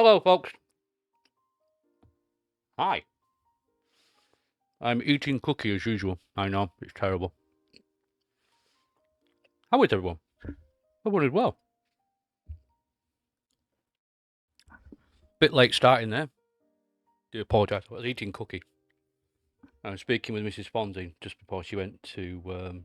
Hello, folks. Hi. I'm eating cookie as usual. I know, it's terrible. How is everyone? Everyone is well. Bit late starting there. Do apologise. I was eating cookie. I was speaking with Mrs. Fonzie just before she went to work.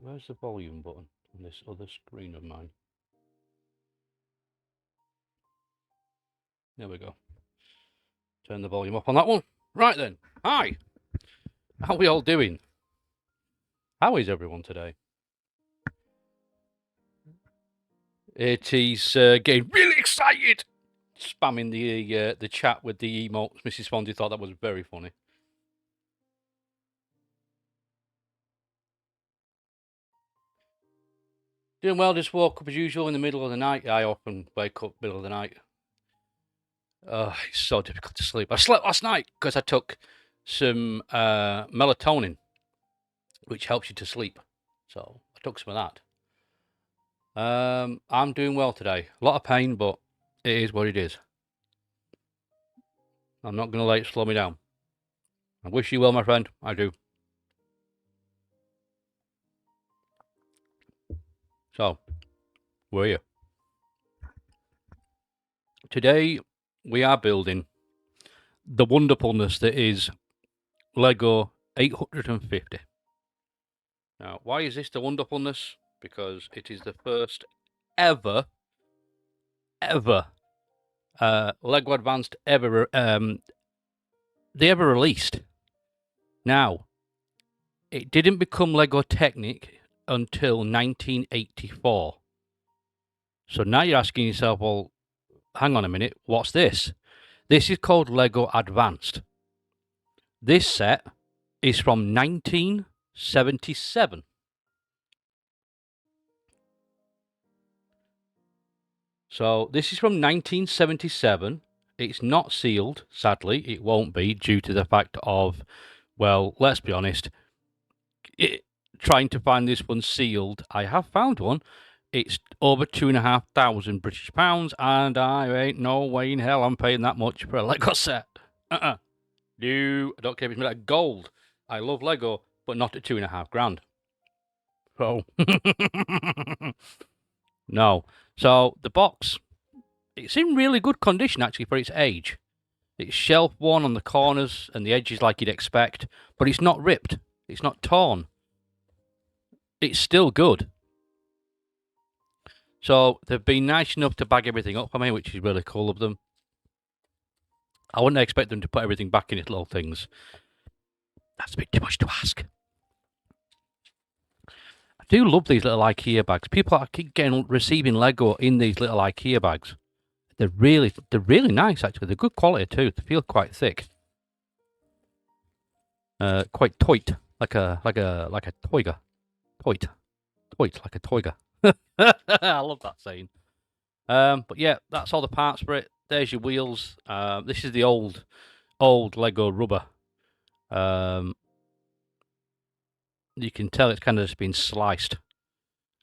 Where's the volume button on this other screen of mine? There we go. Turn the volume up on that one. Right then. Hi. How are we all doing? How is everyone today? It is getting really excited. Spamming the chat with the emotes. Mrs. Fonzie thought that was very funny. Doing well, just woke up as usual in the middle of the night. I often wake up middle of the night. It's so difficult to sleep. I slept last night because I took some melatonin, which helps you to sleep. So I took some of that. I'm doing well today. A lot of pain, but it is what it is. I'm not going to let it slow me down. I wish you well, my friend. I do. So, where are you? Today, we are building the wonderfulness that is Lego 850. Now, why is this the wonderfulness? Because it is the first ever Lego Advanced ever they ever released. Now, it didn't become Lego Technic until 1984. So now you're asking yourself, well, hang on a minute, what's this? This is called Lego Advanced. This set is from 1977. So this is from 1977. It's not sealed, sadly. It won't be due to the fact of, well, let's be honest, trying to find this one sealed. I have found one. It's over £2,500 British pounds, and I ain't no way in hell I'm paying that much for a Lego set. No, I don't care if it's made out of gold. I love Lego, but not at £2,500. So, no. So the box, it's in really good condition actually for its age. It's shelf worn on the corners and the edges like you'd expect, but it's not ripped. It's not torn. It's still good. So they've been nice enough to bag everything up for me, which is really cool of them. I wouldn't expect them to put everything back in its little things. That's a bit too much to ask. I do love these little IKEA bags. People are keep receiving Lego in these little IKEA bags. They're really nice actually. They're good quality too. They feel quite thick. Quite toit, like a toiga. Toit, like a toiga. I love that saying. But yeah, that's all the parts for it. There's your wheels. This is the old Lego rubber. You can tell it's kind of just been sliced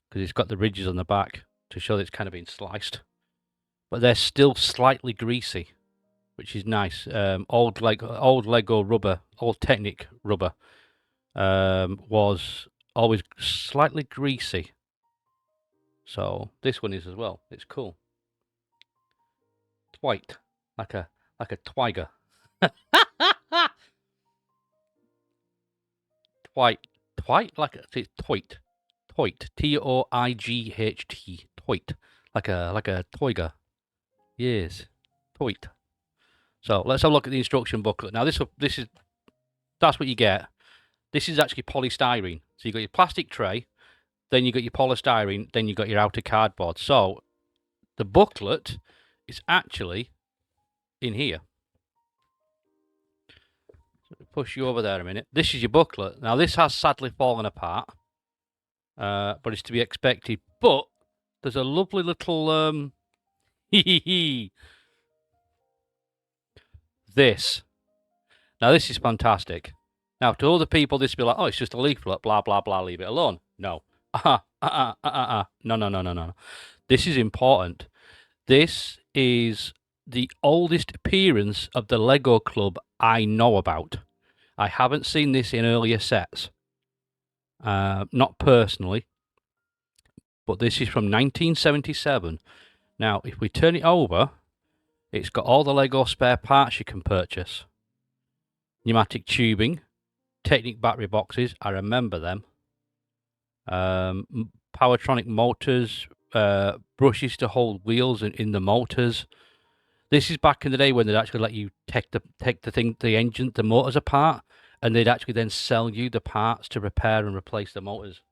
because it's got the ridges on the back to show that it's kind of been sliced. But they're still slightly greasy, which is nice. Old Lego rubber, old Technic rubber, was always slightly greasy. So this one is as well. It's cool. White, like a twiger. Twite, like it's toit, Toight, toit, like a toiger. Yes, toit. So let's have a look at the instruction booklet. Now that's what you get. This is actually polystyrene. So you got your plastic tray, then you got your polystyrene, then you got your outer cardboard. So the booklet is actually in here. Push you over there a minute. This is your booklet. Now this has sadly fallen apart, but it's to be expected. But there's a lovely little this. Now this is fantastic. Now to other people this will be like, oh, it's just a leaflet, blah blah blah, leave it alone. No. No, no, no, no, no. This is important. This is the oldest appearance of the Lego Club I know about. I haven't seen this in earlier sets. Not personally, but this is from 1977. Now, if we turn it over, it's got all the Lego spare parts you can purchase. Pneumatic tubing, Technic battery boxes, I remember them. Powertronic motors, brushes to hold wheels in the motors. This is back in the day when they'd actually let you take the engine, the motors apart, and they'd actually then sell you the parts to repair and replace the motors.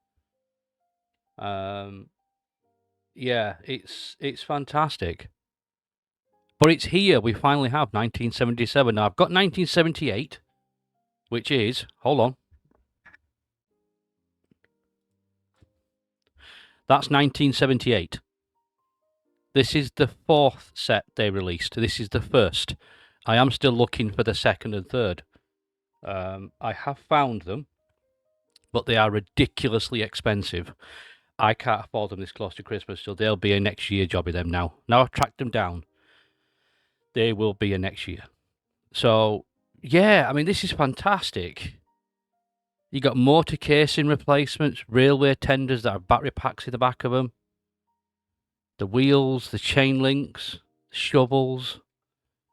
Yeah, it's fantastic. But it's here. We finally have 1977. Now I've got 1978, which is, hold on, that's 1978. This is the fourth set they released. This is the first. I am still looking for the second and third. I have found them, but they are ridiculously expensive. I can't afford them this close to Christmas, so they'll be a next year job of them now. Now I've tracked them down. They will be a next year. So, yeah, I mean, this is fantastic. You got motor casing replacements, railway tenders that have battery packs in the back of them, the wheels, the chain links, shovels.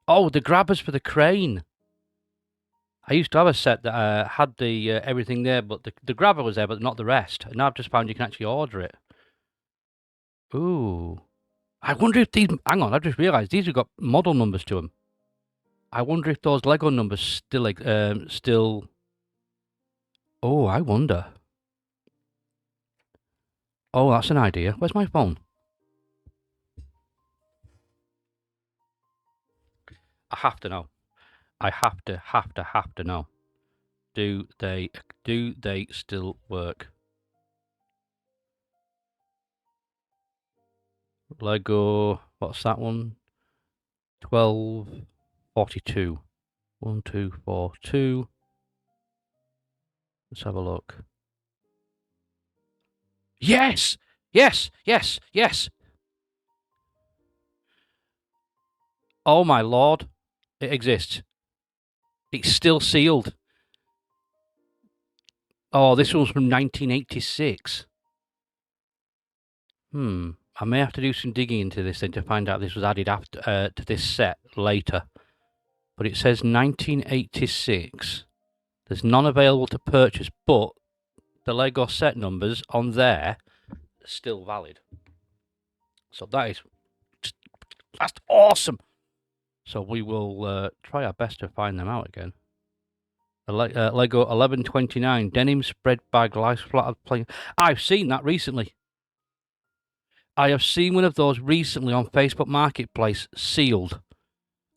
Oh, the grabbers for the crane. I used to have a set that had the everything there, but the grabber was there, but not the rest. And now I've just found you can actually order it. Ooh. I wonder if these... Hang on, I've just realised these have got model numbers to them. I wonder if those Lego numbers still... Oh, I wonder. Oh, that's an idea. Where's my phone? I have to know. I have to know. Do they still work? Lego, what's that one? 1242. 1242. Let's have a look. Yes! Yes! Yes! Yes! Oh my lord. It exists. It's still sealed. Oh, this one's from 1986. I may have to do some digging into this then to find out if this was added after to this set later. But it says 1986. There's none available to purchase, but the Lego set numbers on there are still valid. So that's awesome. So we will try our best to find them out again. Lego 1129 denim spread bag life flat plane. I've seen that recently. I have seen one of those recently on Facebook Marketplace sealed,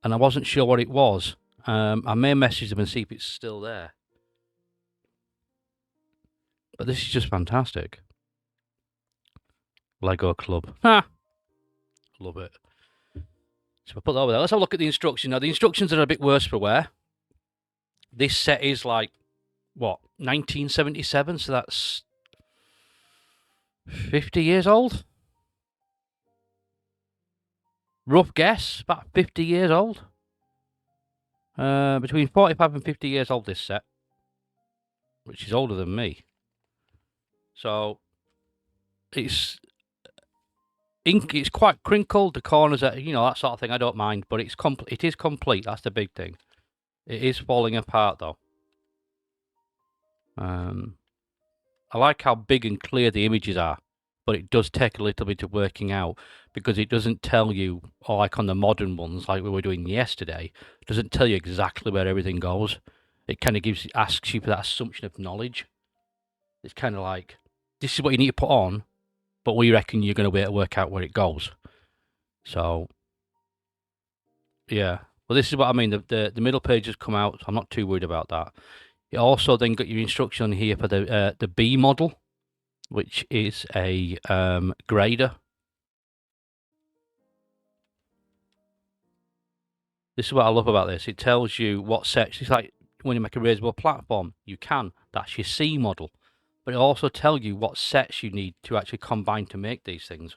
and I wasn't sure what it was. I may message them and see if it's still there. But this is just fantastic. Lego Club. Ha! Love it. So I put that over there. Let's have a look at the instructions. Now, the instructions are a bit worse for wear. This set is like, what, 1977? So that's 50 years old? Rough guess, about 50 years old. Between 45 and 50 years old, this set. Which is older than me. So, it's quite crinkled. The corners are, that sort of thing. I don't mind, but it is complete. That's the big thing. It is falling apart though. I like how big and clear the images are, but it does take a little bit of working out because it doesn't tell you, or like on the modern ones, like we were doing yesterday, it doesn't tell you exactly where everything goes. It kind of asks you for that assumption of knowledge. It's kind of like, this is what you need to put on, but we reckon you're going to be able to work out where it goes. So, yeah. Well, this is what I mean. The middle page has come out, so I'm not too worried about that. You also then got your instruction here for the B model, which is a grader. This is what I love about this. It tells you what sections. It's like when you make a raisable platform, you can. That's your C model. but it'll also tell you what sets you need to actually combine to make these things.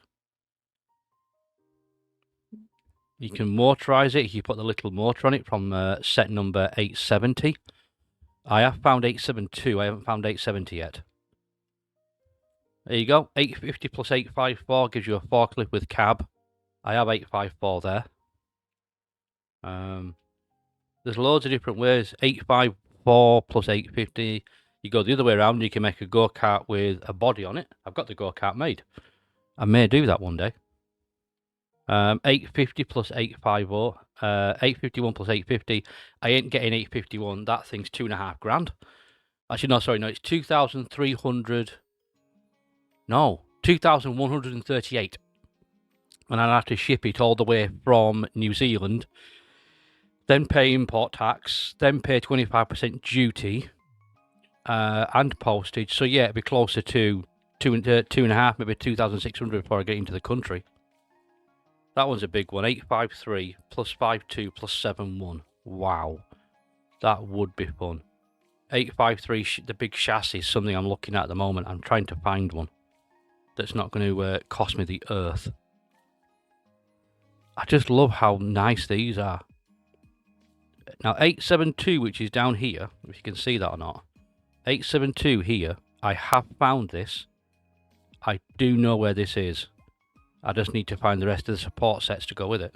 You can motorize it. You put the little motor on it from set number 870. I have found 872. I haven't found 870 yet. There you go. 850 plus 854 gives you a forklift with cab. I have 854 there. There's loads of different ways. 854 plus 850. You go the other way around, you can make a go-kart with a body on it. I've got the go-kart made. I may do that one day. 850 plus 850. 851 plus 850. I ain't getting 851. That thing's $2.5 grand. Actually, no, sorry, no, it's 2,300. No, 2,138. And I'll have to ship it all the way from New Zealand, then pay import tax, then pay 25% duty, and postage. So yeah, it'd be closer to 2.5, maybe 2,600 before I get into the country. That one's a big one. 853 plus 52 plus 71. Wow, that would be fun. 853, the big chassis, is something I'm looking at the moment. I'm trying to find one that's not going to cost me the earth. I just love how nice these are. Now 872, which is down here, if you can see that or not. 872 here, I have found this. I do know where this is. I just need to find the rest of the support sets to go with it.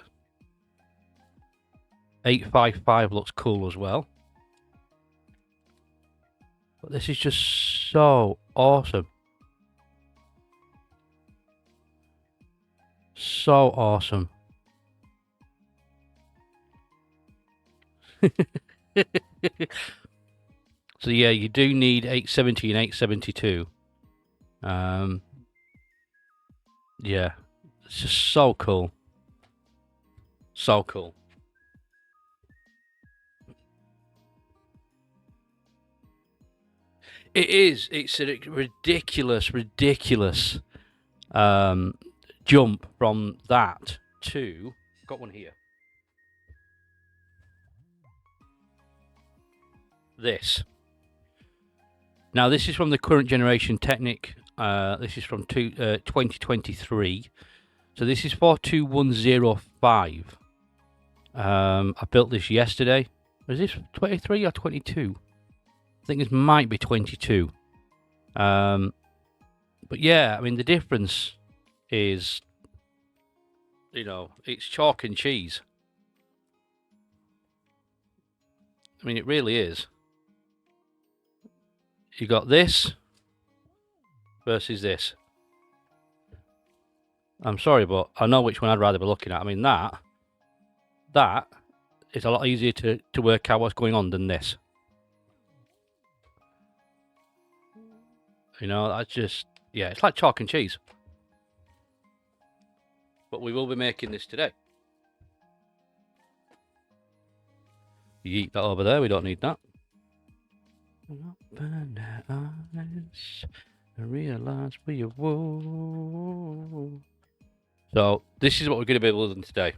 855 looks cool as well. But this is just so awesome. So awesome. So yeah, you do need 870 and 872. Yeah, it's just so cool. So cool. It is. It's a ridiculous jump from that to... Got one here. This. Now, this is from the current generation Technic. This is from 2023. So this is 42105. I built this yesterday. Was this 23 or 22? I think this might be 22. But yeah, I mean, the difference is, you know, it's chalk and cheese. I mean, it really is. You got this versus this. I'm sorry, but I know which one I'd rather be looking at. I mean, that is a lot easier to work out what's going on than this. You know, that's just, yeah, it's like chalk and cheese. But we will be making this today. Yeet that over there, we don't need that. Open their eyes and realize we whoa. So this is what we're going to be building today.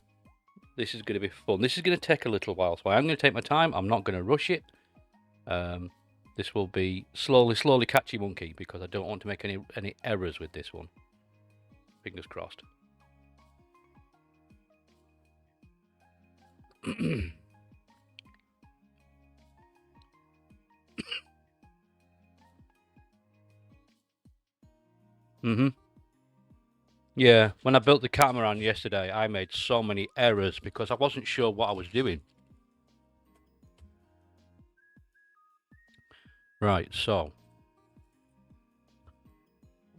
This is going to be fun. This is going to take a little while, so I'm going to take my time. I'm not going to rush it. This will be slowly catchy monkey, because I don't want to make any errors with this one. Fingers crossed. Yeah, when I built the catamaran yesterday, I made so many errors because I wasn't sure what I was doing. Right, so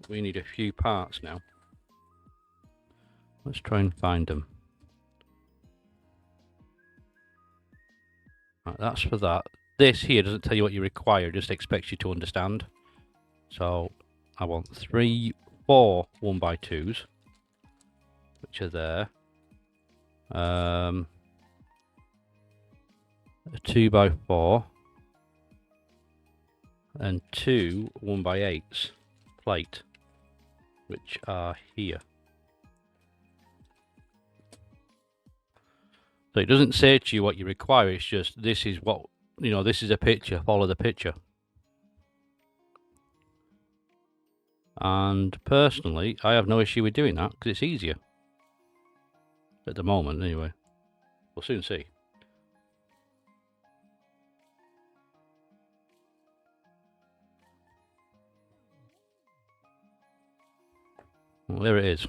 we need a few parts now. Let's try and find them. Right, that's for that. This here doesn't tell you what you require, it just expects you to understand. So I want 3, 4 1x2s, which are there. A 2x4 and 2 1x8s plate, which are here. So it doesn't say to you what you require, it's just this is what, you know, this is a picture, follow the picture. And personally, I have no issue with doing that because it's easier. At the moment, anyway. We'll soon see. Well, there it is.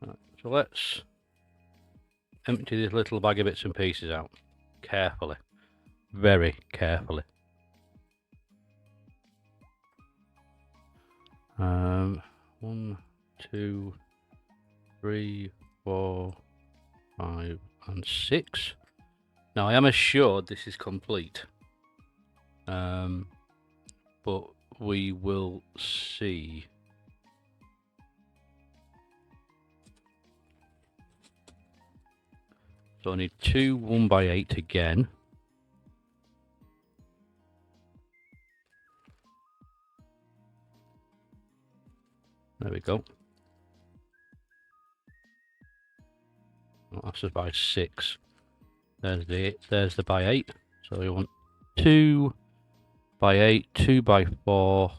Right, so let's empty this little bag of bits and pieces out. Carefully. Very carefully. 1, 2, 3, 4, 5, and 6. Now I am assured this is complete. But we will see. So I need 2 1x8 again. There we go. Oh, that's just by 6. There's the by 8. So we want 2 by 8, 2 by 4.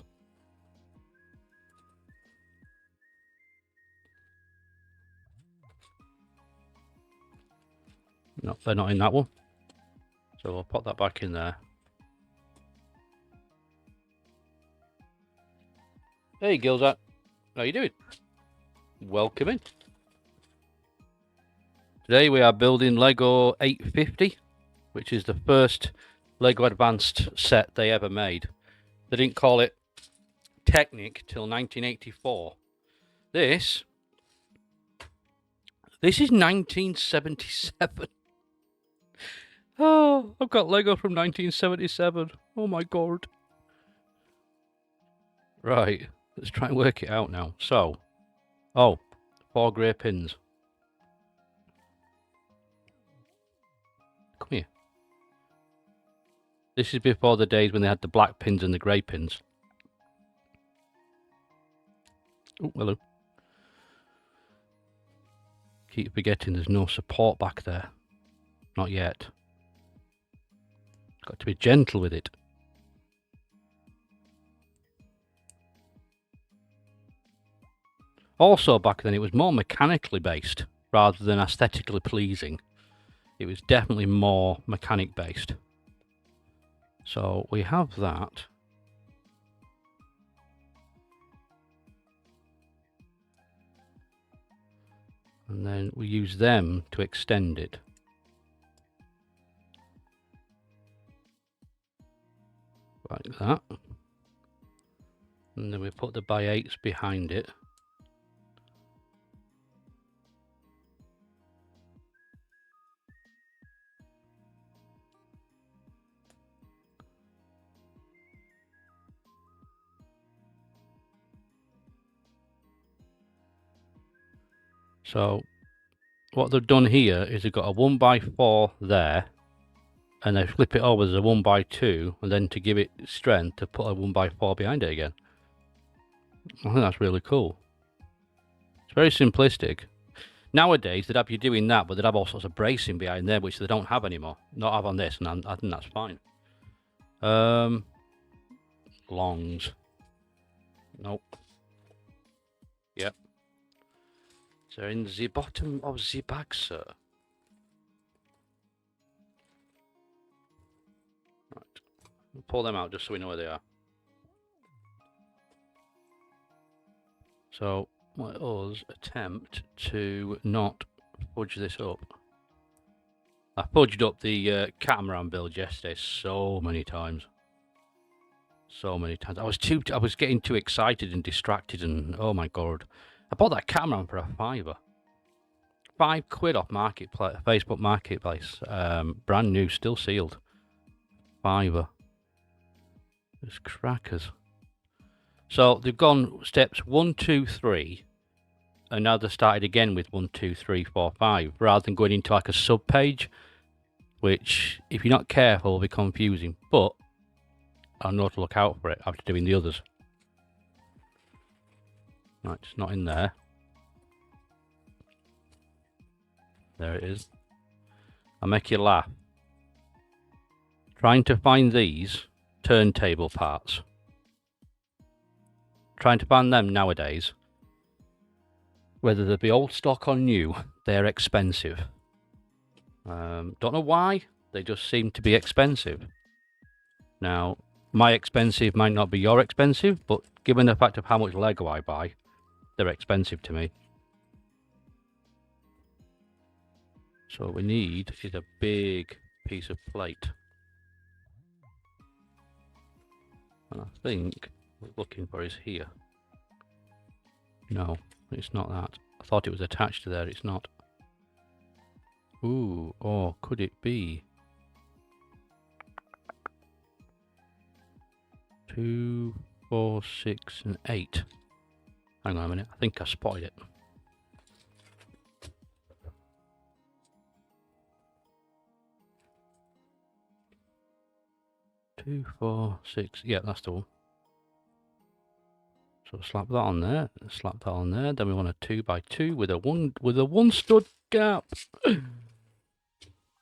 No, they're not in that one. So I'll put that back in there. Hey, Gilzat. How you doing? Welcome in. Today we are building Lego 850, which is the first Lego Advanced set they ever made. They didn't call it Technic till 1984. This is 1977. Oh, I've got Lego from 1977. Oh my god. Right, let's try and work it out now. So, 4 grey pins. Come here. This is before the days when they had the black pins and the grey pins. Oh, hello. Keep forgetting there's no support back there. Not yet. Got to be gentle with it. Also, back then it was more mechanically based rather than aesthetically pleasing. It was definitely more mechanic based. So we have that. And then we use them to extend it. Like that. And then we put the by 8s behind it. So what they've done here is they've got a 1x4 there, and they flip it over as a 1x2, and then to give it strength to put a 1x4 behind it again. I think that's really cool. It's very simplistic. Nowadays they'd have you doing that, but they'd have all sorts of bracing behind there, which they don't have anymore. Not have on this, and I think that's fine. Longs. Nope. Yep. They're in the bottom of the bag, sir. Right. We'll pull them out just so we know where they are. So let us attempt to not fudge this up. I fudged up the catamaran build yesterday so many times. So many times. I was getting too excited and distracted, and oh my god. I bought that catamaran for a £5. £5 off marketplace, Facebook Marketplace. Brand new, still sealed. £5. It's crackers. So they've gone steps 1, 2, 3, and now they've started again with 1, 2, 3, 4, 5, rather than going into like a sub page, which, if you're not careful, will be confusing. But I know to look out for it after doing the others. Right, it's not in there. There it is. I'll make you laugh. Trying to find these turntable parts. Trying to find them nowadays, whether they be old stock or new, they're expensive. Don't know why, they just seem to be expensive. Now, my expensive might not be your expensive, but given the fact of how much Lego I buy, they're expensive to me. So what we need is a big piece of plate. And I think what we're looking for is here. No, it's not that. I thought it was attached to there, it's not. Ooh, or could it be? 2, 4, 6, and 8. Hang on a minute, I think I spotted it. Two, 4, 6. Yeah, that's the one. So slap that on there. Slap that on there. Then we want a 2x2 with a one stud gap.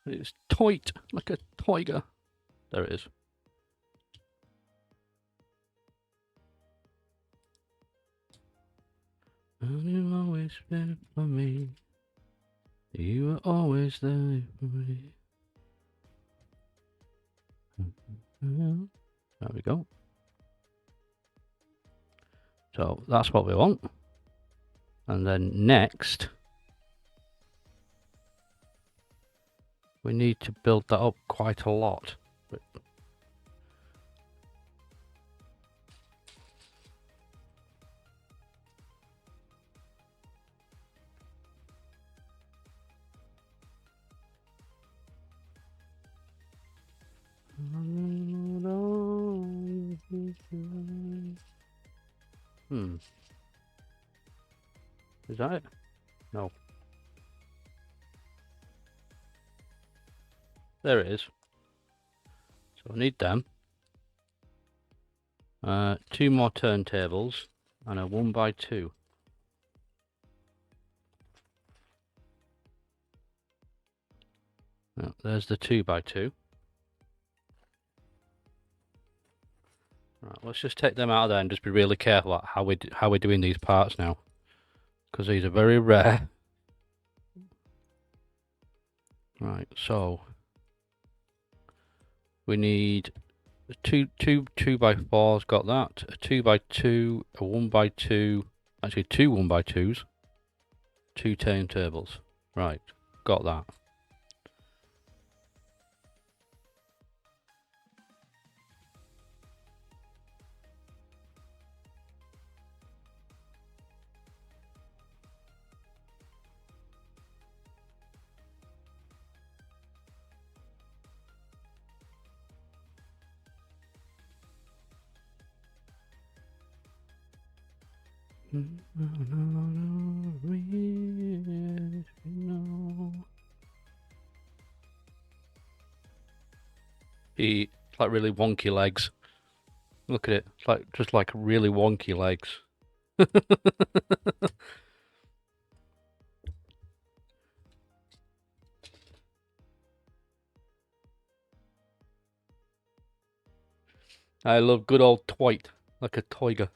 It's tight like a tiger. There it is. And you always there for me. You were always there for me. There we go. So that's what we want. And then next, we need to build that up quite a lot. Is that it? No. There it is. So I need them. 2 more turntables and a 1x2. Now, there's the 2x2. Right, let's just take them out of there and just be really careful about how we're doing these parts now, because these are very rare. Right, so we need a 2x4's got that, a 2x2, a 1x2, actually 2 1x2s, 2 turntables. Right, got that. It's like really wonky legs. Look at it. It's like just like really wonky legs. I love good old twite, like a tiger.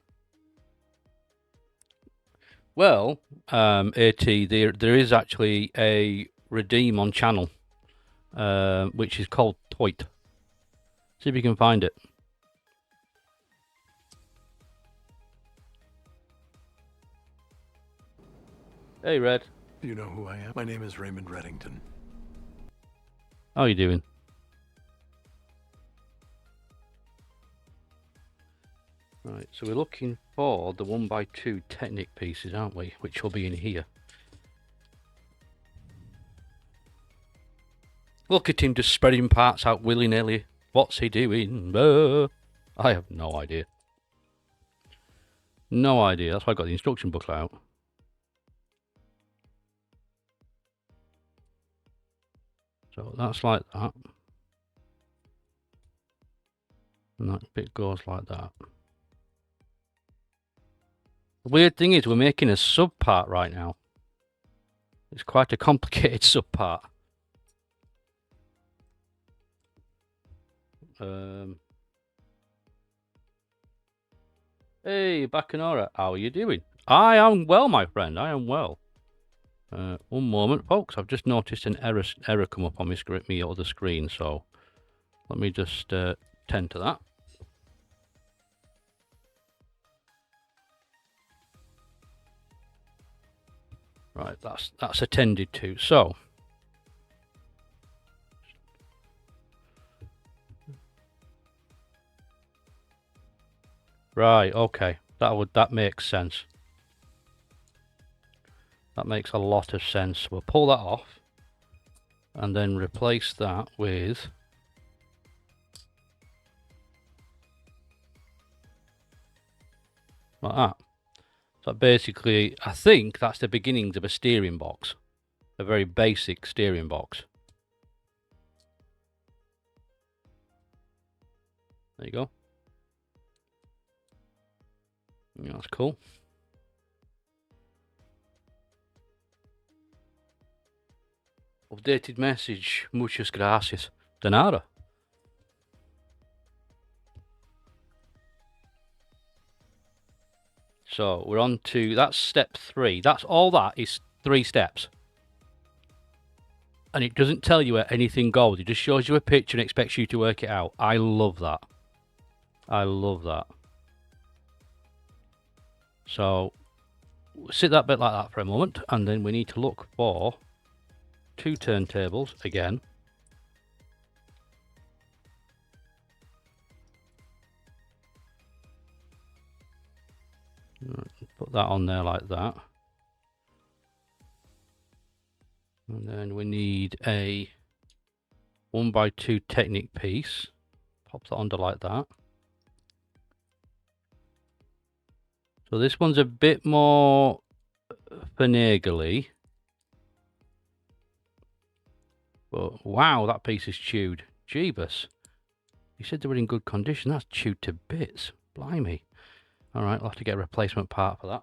Well, AT, there is actually a redeem on channel, which is called Toit. See if you can find it. Hey, Red. You know who I am? My name is Raymond Reddington. How are you doing? Right, so we're looking for the 1x2 Technic pieces, aren't we? Which will be in here. Look at him just spreading parts out willy-nilly. What's he doing? I have no idea. No idea. That's why I got the instruction booklet out. So that's like that. And that bit goes like that. The weird thing is we're making a sub part right now. It's quite a complicated sub part. Hey, Bacanora, how are you doing? I am well, my friend. I am well. One moment, folks. I've just noticed an error come up on my other screen, so let me just tend to that. Right, that's attended to. So, right, okay, that makes sense. That makes a lot of sense. We'll pull that off, and then replace that with like that. So basically, I think that's the beginnings of a steering box, a very basic steering box. There you go. Yeah, that's cool. Updated message. Muchas gracias. De nada. So we're on to, that's step 3. That's all that is 3 steps. And it doesn't tell you where anything goes. It just shows you a picture and expects you to work it out. I love that. I love that. So sit that bit like that for a moment, and then we need to look for 2 turntables again. Put that on there like that. And then we need a 1x2 Technic piece. Pop that under like that. So this one's a bit more finagly. But wow, that piece is chewed. Jeebus. You said they were in good condition. That's chewed to bits. Blimey. Alright, I'll have to get a replacement part for that.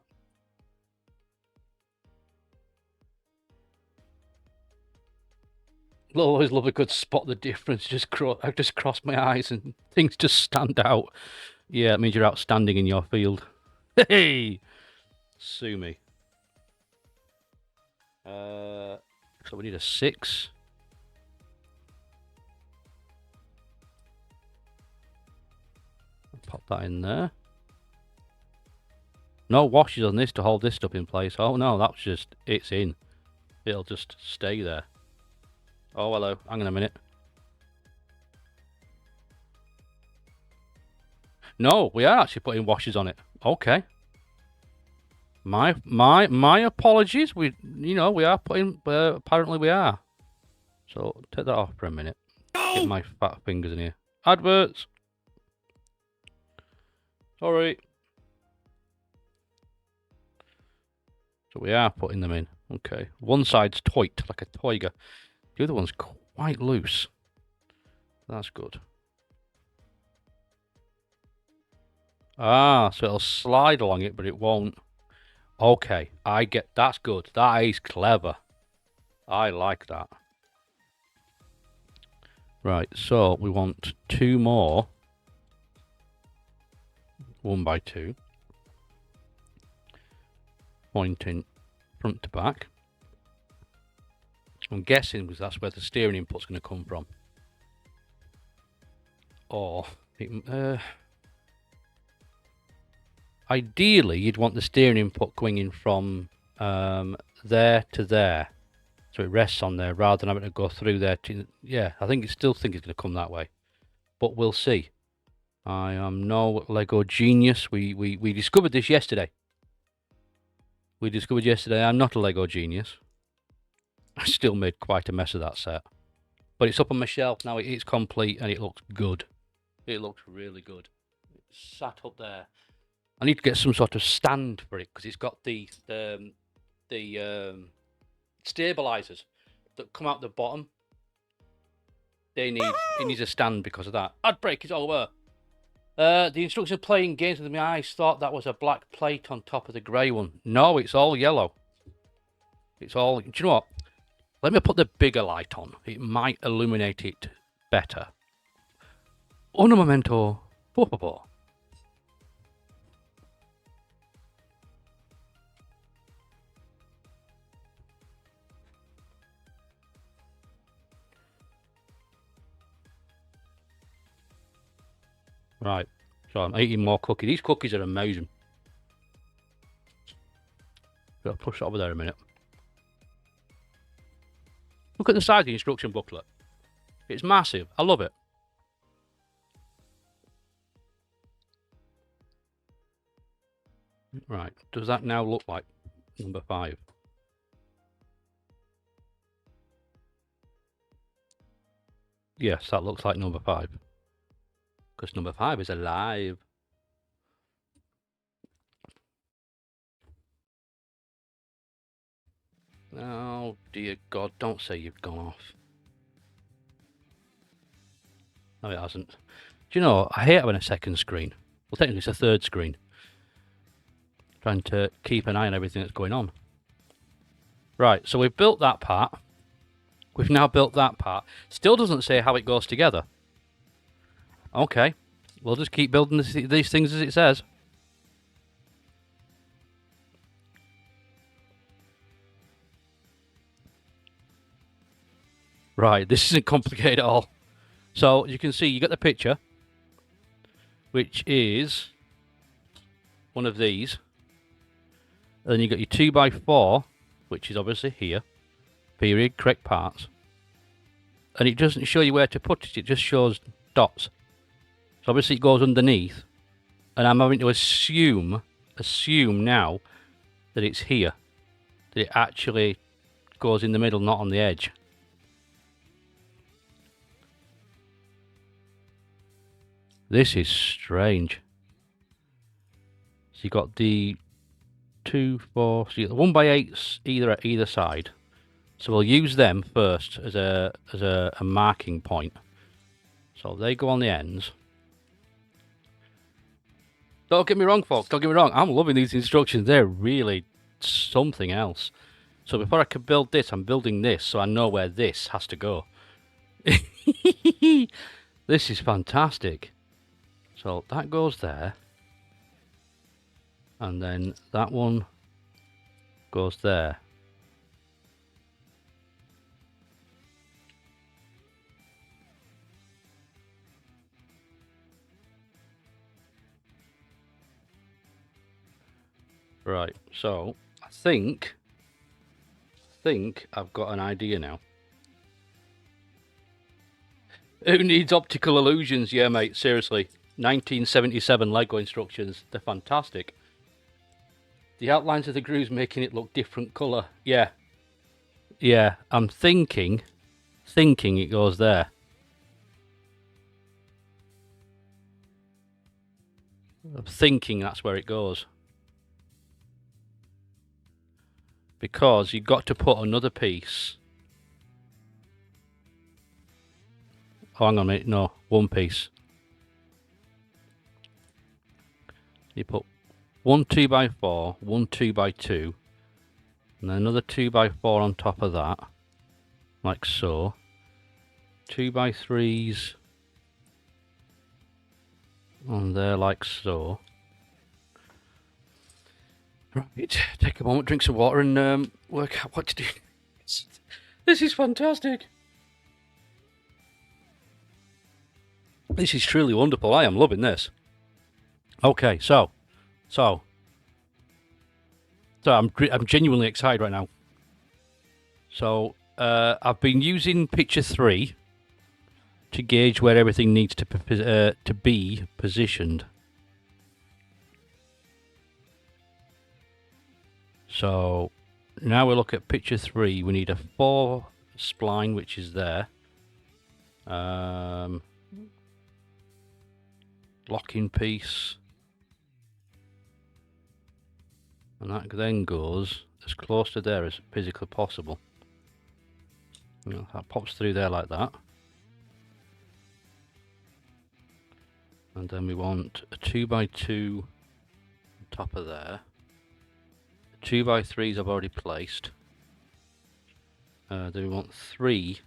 I'll always love a good spot the difference. I just cross my eyes and things just stand out. Yeah, it means you're outstanding in your field. Hey! Sue me. So we need a 6. Pop that in there. No washers on this to hold this stuff in place. Oh no, that's just, it's in. It'll just stay there. Oh, hello. Hang on a minute. No, we are actually putting washers on it. Okay. My apologies. We are putting. Apparently we are. So take that off for a minute. Get my fat fingers in here. Adverts. Sorry. So we are putting them in. Okay. One side's tight like a tiger. The other one's quite loose. That's good. Ah, so it'll slide along it, but it won't. Okay, I get, that's good. That is clever. I like that. Right, so we want 2 more 1x2 pointing front to back. I'm guessing because that's where the steering input's going to come from. Or ideally you'd want the steering input going in from there to there, so it rests on there rather than having to go through there to, yeah, I still think it's going to come that way, but we'll see. I am no Lego genius. We discovered this yesterday. I'm not a Lego genius. I still made quite a mess of that set, but it's up on my shelf now. It's complete and it looks good. It looks really good. It's sat up there. I need to get some sort of stand for it because it's got the stabilizers that come out the bottom. It needs a stand because of that. I'd break it all over. The instruction playing games with my eyes thought that was a black plate on top of the grey one. No, it's all yellow. It's all... Do you know what? Let me put the bigger light on. It might illuminate it better. Un momento, por favor. Right, so I'm eating more cookies. These cookies are amazing. Gotta push it over there a minute. Look at the size of the instruction booklet. It's massive. I love it. Right, does that now look like number 5? Yes, that looks like number 5. Because number 5 is alive. Oh, dear God, don't say you've gone off. No, it hasn't. Do you know, I hate having a second screen. Well, technically it's a third screen. Trying to keep an eye on everything that's going on. Right, so we've built that part. We've now built that part. Still doesn't say how it goes together. Okay, we'll just keep building these things as it says. Right, this isn't complicated at all. So you can see you got the picture, which is one of these. And then you got your 2x4, which is obviously here. Period, correct parts. And it doesn't show you where to put it, it just shows dots. So obviously it goes underneath. And I'm having to assume now that it's here. That it actually goes in the middle, not on the edge. This is strange. So you got the 2, 4, so you got the 1x8s either side. So we'll use them first as a marking point. So they go on the ends. Don't get me wrong, folks. Don't get me wrong. I'm loving these instructions. They're really something else. So before I can build this, I'm building this so I know where this has to go. This is fantastic. So that goes there. And then that one goes there. Right, so I think I've got an idea now. Who needs optical illusions? Yeah, mate, seriously. 1977 Lego instructions. They're fantastic. The outlines of the grooves making it look different colour. Yeah. Yeah, I'm thinking it goes there. I'm thinking that's where it goes. Because you've got to put another piece. Oh, hang on a minute. No, one piece. You put one 2x4, one 2x2, and then another 2x4 on top of that, like so. 2x3s on there, like so. Right, take a moment, drink some water, and work out what to do. This is fantastic. This is truly wonderful. I am loving this. Okay, so I'm genuinely excited right now. So I've been using picture 3 to gauge where everything needs to be positioned. So now we look at picture 3. We need a 4 spline, which is there. Locking piece. And that then goes as close to there as physically possible. You know, that pops through there like that. And then we want a 2x2 on top of there. The 2x3s I've already placed. Then we want 3.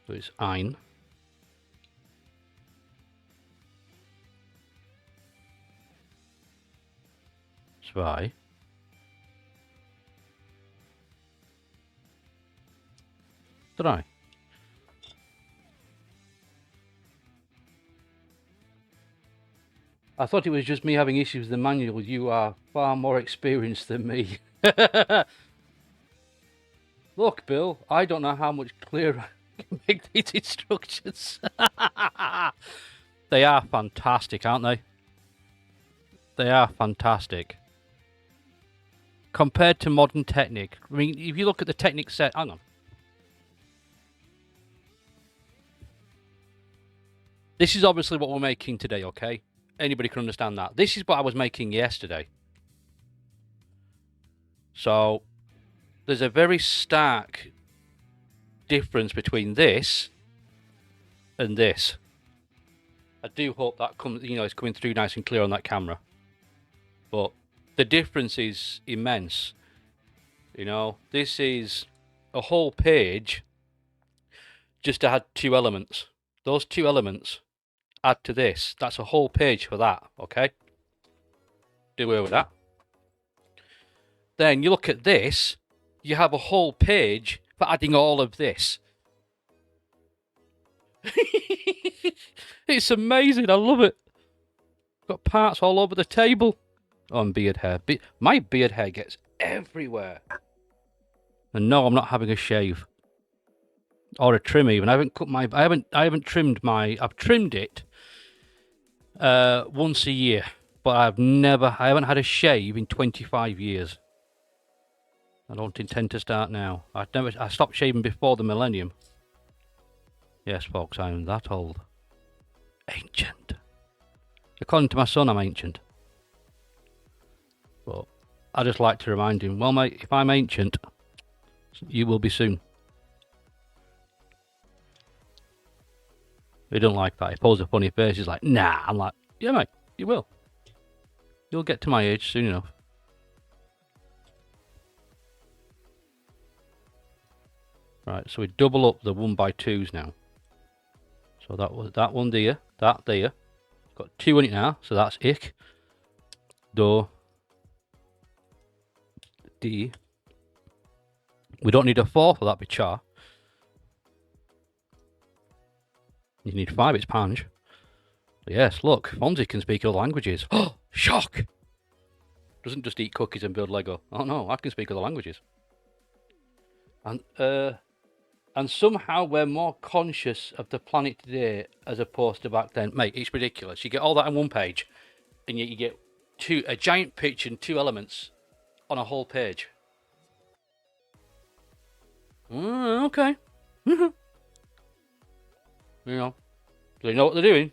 So it's ein. 2. 3. I thought it was just me having issues with the manual. You are far more experienced than me. Look, Bill, I don't know how much clearer I can make these instructions. They are fantastic, aren't they? They are fantastic. Compared to modern Technic. I mean, if you look at the Technic set... Hang on. This is obviously what we're making today, okay? Anybody can understand that. This is what I was making yesterday. So, there's a very stark difference between this and this. I do hope that comes, it's coming through nice and clear on that camera. But the difference is immense. This is a whole page just to add 2 elements. Those 2 elements add to this. That's a whole page for that, okay? Do away with that. Then you look at this, you have a whole page for adding all of this. It's amazing, I love it. Got parts all over the table. Oh, and beard hair. My beard hair gets everywhere. And no, I'm not having a shave. Or a trim even. I haven't trimmed my... I've trimmed it once a year. But I haven't had a shave in 25 years. I don't intend to start now. I stopped shaving before the millennium. Yes, folks, I am that old. Ancient. According to my son, I'm ancient. But I just like to remind him, well, mate, if I'm ancient, you will be soon. He don't like that. He pulls a funny face. He's like, nah. I'm like, yeah, mate, you will. You'll get to my age soon enough. Right, so we double up the 1x2s now. So that was that one there, that there. Got 2 in it now, so that's ich. Do. D. We don't need a 4 for that, be char. You need 5, it's panj. Yes, look, Fonzie can speak other languages. Oh, shock! Doesn't just eat cookies and build Lego. Oh no, I can speak other languages. And somehow we're more conscious of the planet today as opposed to back then. Mate, it's ridiculous. You get all that on one page, and yet you get a giant picture and 2 elements on a whole page. Okay. They know what they're doing.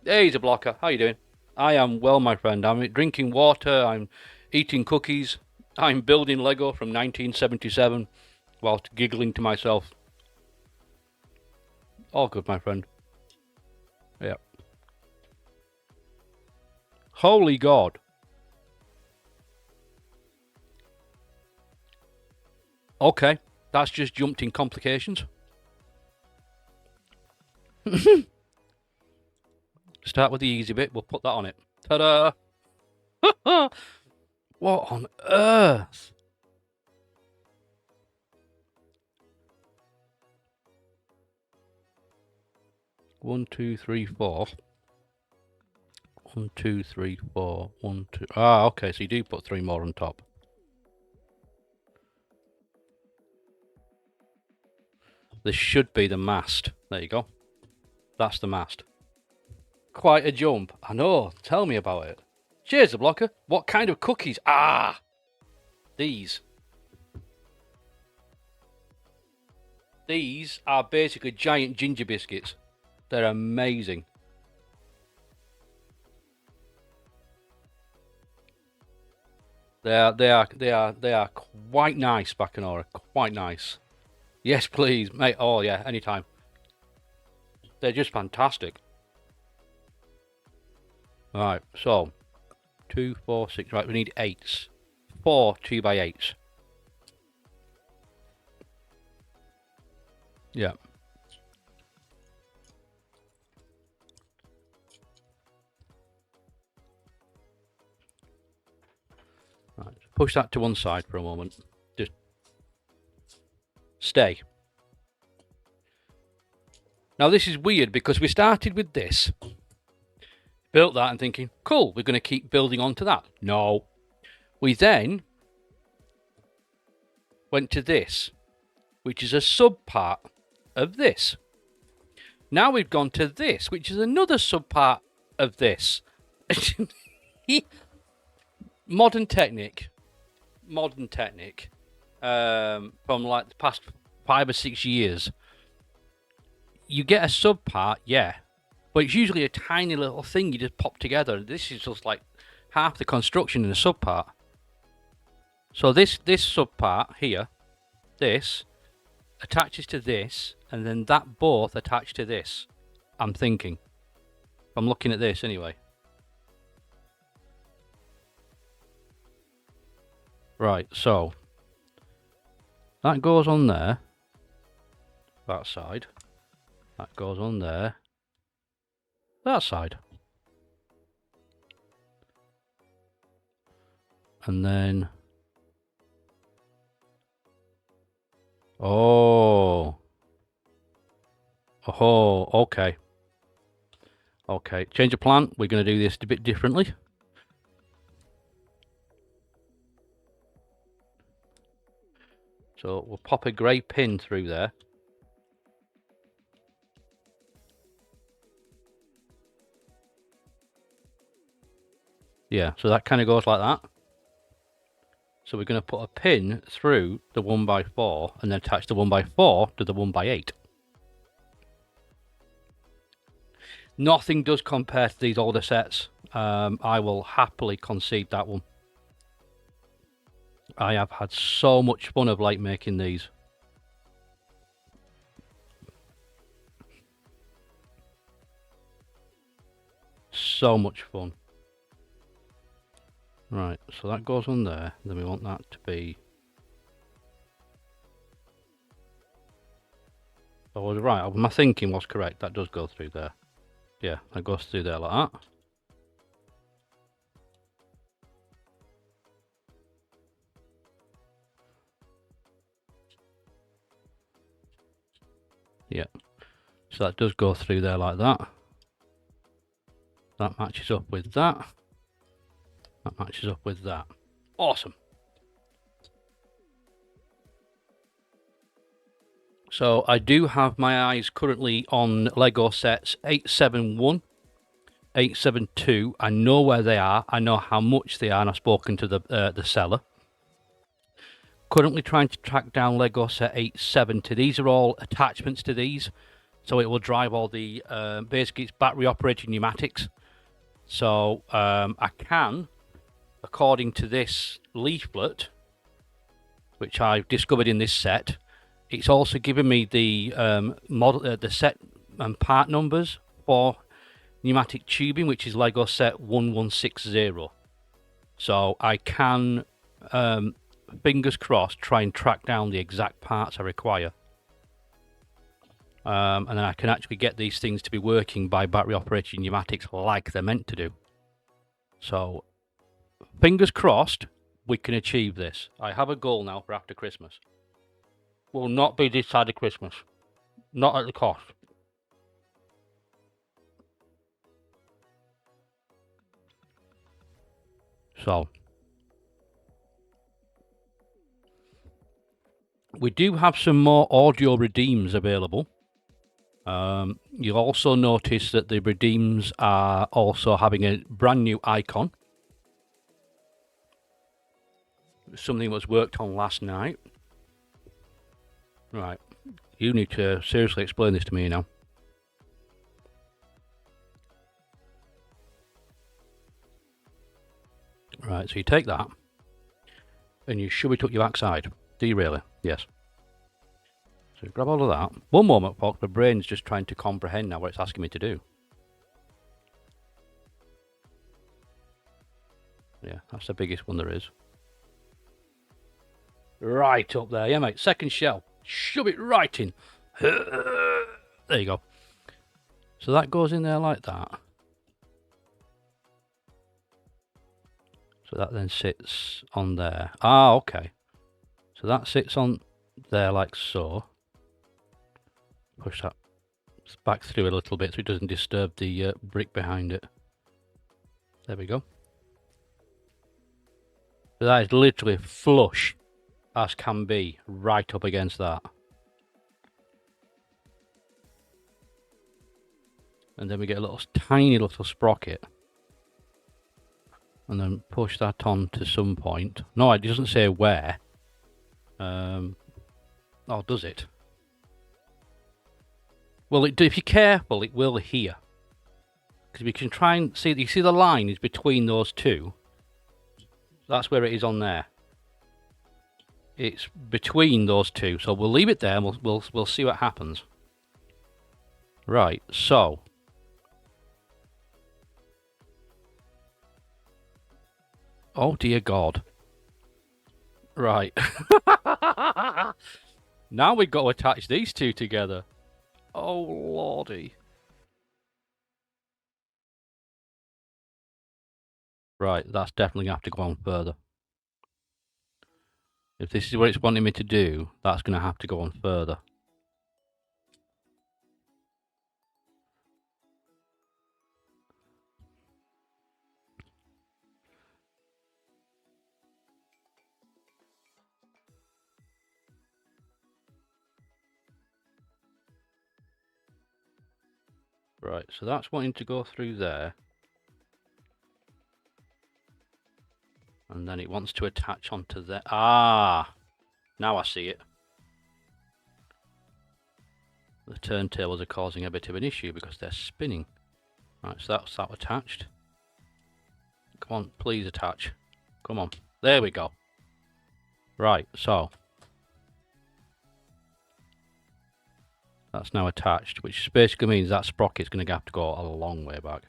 Hey, he's a blocker. How you doing? I am well, my friend. I'm drinking water. I'm eating cookies. I'm building Lego from 1977 whilst giggling to myself. All good, my friend. Yeah. Holy God. Okay, that's just jumped in complications. Start with the easy bit. We'll put that on it. Ta-da! What on earth? One, two, three, four. 1, 2, 3, 4. 1, 2. Ah, okay. So you do put 3 more on top. This should be the mast. There you go. That's the mast. Quite a jump. I know. Tell me about it. Cheers, the blocker. What kind of cookies? Ah! These. These are basically giant ginger biscuits. They're amazing. They are quite nice, Bacanora. Quite nice. Yes, please, mate. Oh yeah, anytime. They're just fantastic. Right, so 2, 4, 6. Right, we need 8s. 4 2x8s. Yeah. Right. Push that to one side for a moment. Just stay. Now this is weird because we started with this, built that and thinking, cool, we're going to keep building onto that. No. We then went to this, which is a sub part of this. Now we've gone to this, which is another sub part of this. Modern Technic, from like the past 5 or 6 years. You get a sub part, yeah, but it's usually a tiny little thing you just pop together. This is just like half the construction in a sub part. So this sub part here, this attaches to this, and then that both attach to this. I'm thinking. I'm looking at this anyway. Right, so that goes on there. That side. That goes on there. That side. And then... Oh, okay. Okay, change of plan. We're going to do this a bit differently. So we'll pop a grey pin through there. Yeah, so that kind of goes like that. So we're going to put a pin through the 1x4 and then attach the 1x4 to the 1x8. Nothing does compare to these older sets. I will happily concede that one. I have had so much fun of late making these. So much fun. Right, so that goes on there. Then we want that to be... I was right. My thinking was correct. That does go through there. Yeah, that goes through there like that. Yeah, so that does go through there like that. That matches up with that. That matches up with that. Awesome. So I do have my eyes currently on Lego sets 871, 872. I know where they are. I know how much they are, and I've spoken to the seller. Currently trying to track down Lego set 870. These are all attachments to these, so it will drive all the basically it's battery operated pneumatics. So I can, according to this leaflet, which I've discovered in this set, it's also given me the model, the set and part numbers for pneumatic tubing, which is Lego set 1160. So I can, fingers crossed, try and track down the exact parts I require. And then I can actually get these things to be working by battery operated pneumatics like they're meant to do. So, fingers crossed, we can achieve this. I have a goal now for after Christmas. Will not be this side of Christmas. Not at the cost. So, we do have some more audio redeems available. You'll also notice that the redeems are also having a brand new icon. Something was worked on last night. Right, you need to seriously explain this to me now. Right, so you take that and you shove it up your backside. Do you really? Yes. So grab all of that. One moment, folks, my brain's just trying to comprehend now what it's asking me to do. Yeah, that's the biggest one there is. Right up there. Yeah, mate. Second shell. Shove it right in. There you go. So that goes in there like that. So that then sits on there. Ah, okay. So that sits on there like so. Push that back through a little bit so it doesn't disturb the brick behind it. There we go. So that is literally flush as can be right up against that. And then we get a little tiny little sprocket. And then push that on to some point. No, it doesn't say where. Oh, does it? Well, if you're careful, it will here. Because we can try and see, you see the line is between those two. That's where it is on there. It's between those two, so we'll leave it there and we'll see what happens. Right, so oh dear God. Right. Now we've got to attach these two together. Oh lordy. Right, that's definitely going to have to go on further. If this is what it's wanting me to do, that's going to have to go on further. Right, so that's wanting to go through there. And then it wants to attach onto there. Ah! Now I see it. The turntables are causing a bit of an issue because they're spinning. Right, so that's that attached. Come on, please attach. Come on. There we go. Right, so that's now attached, which basically means that sprocket's going to have to go a long way back.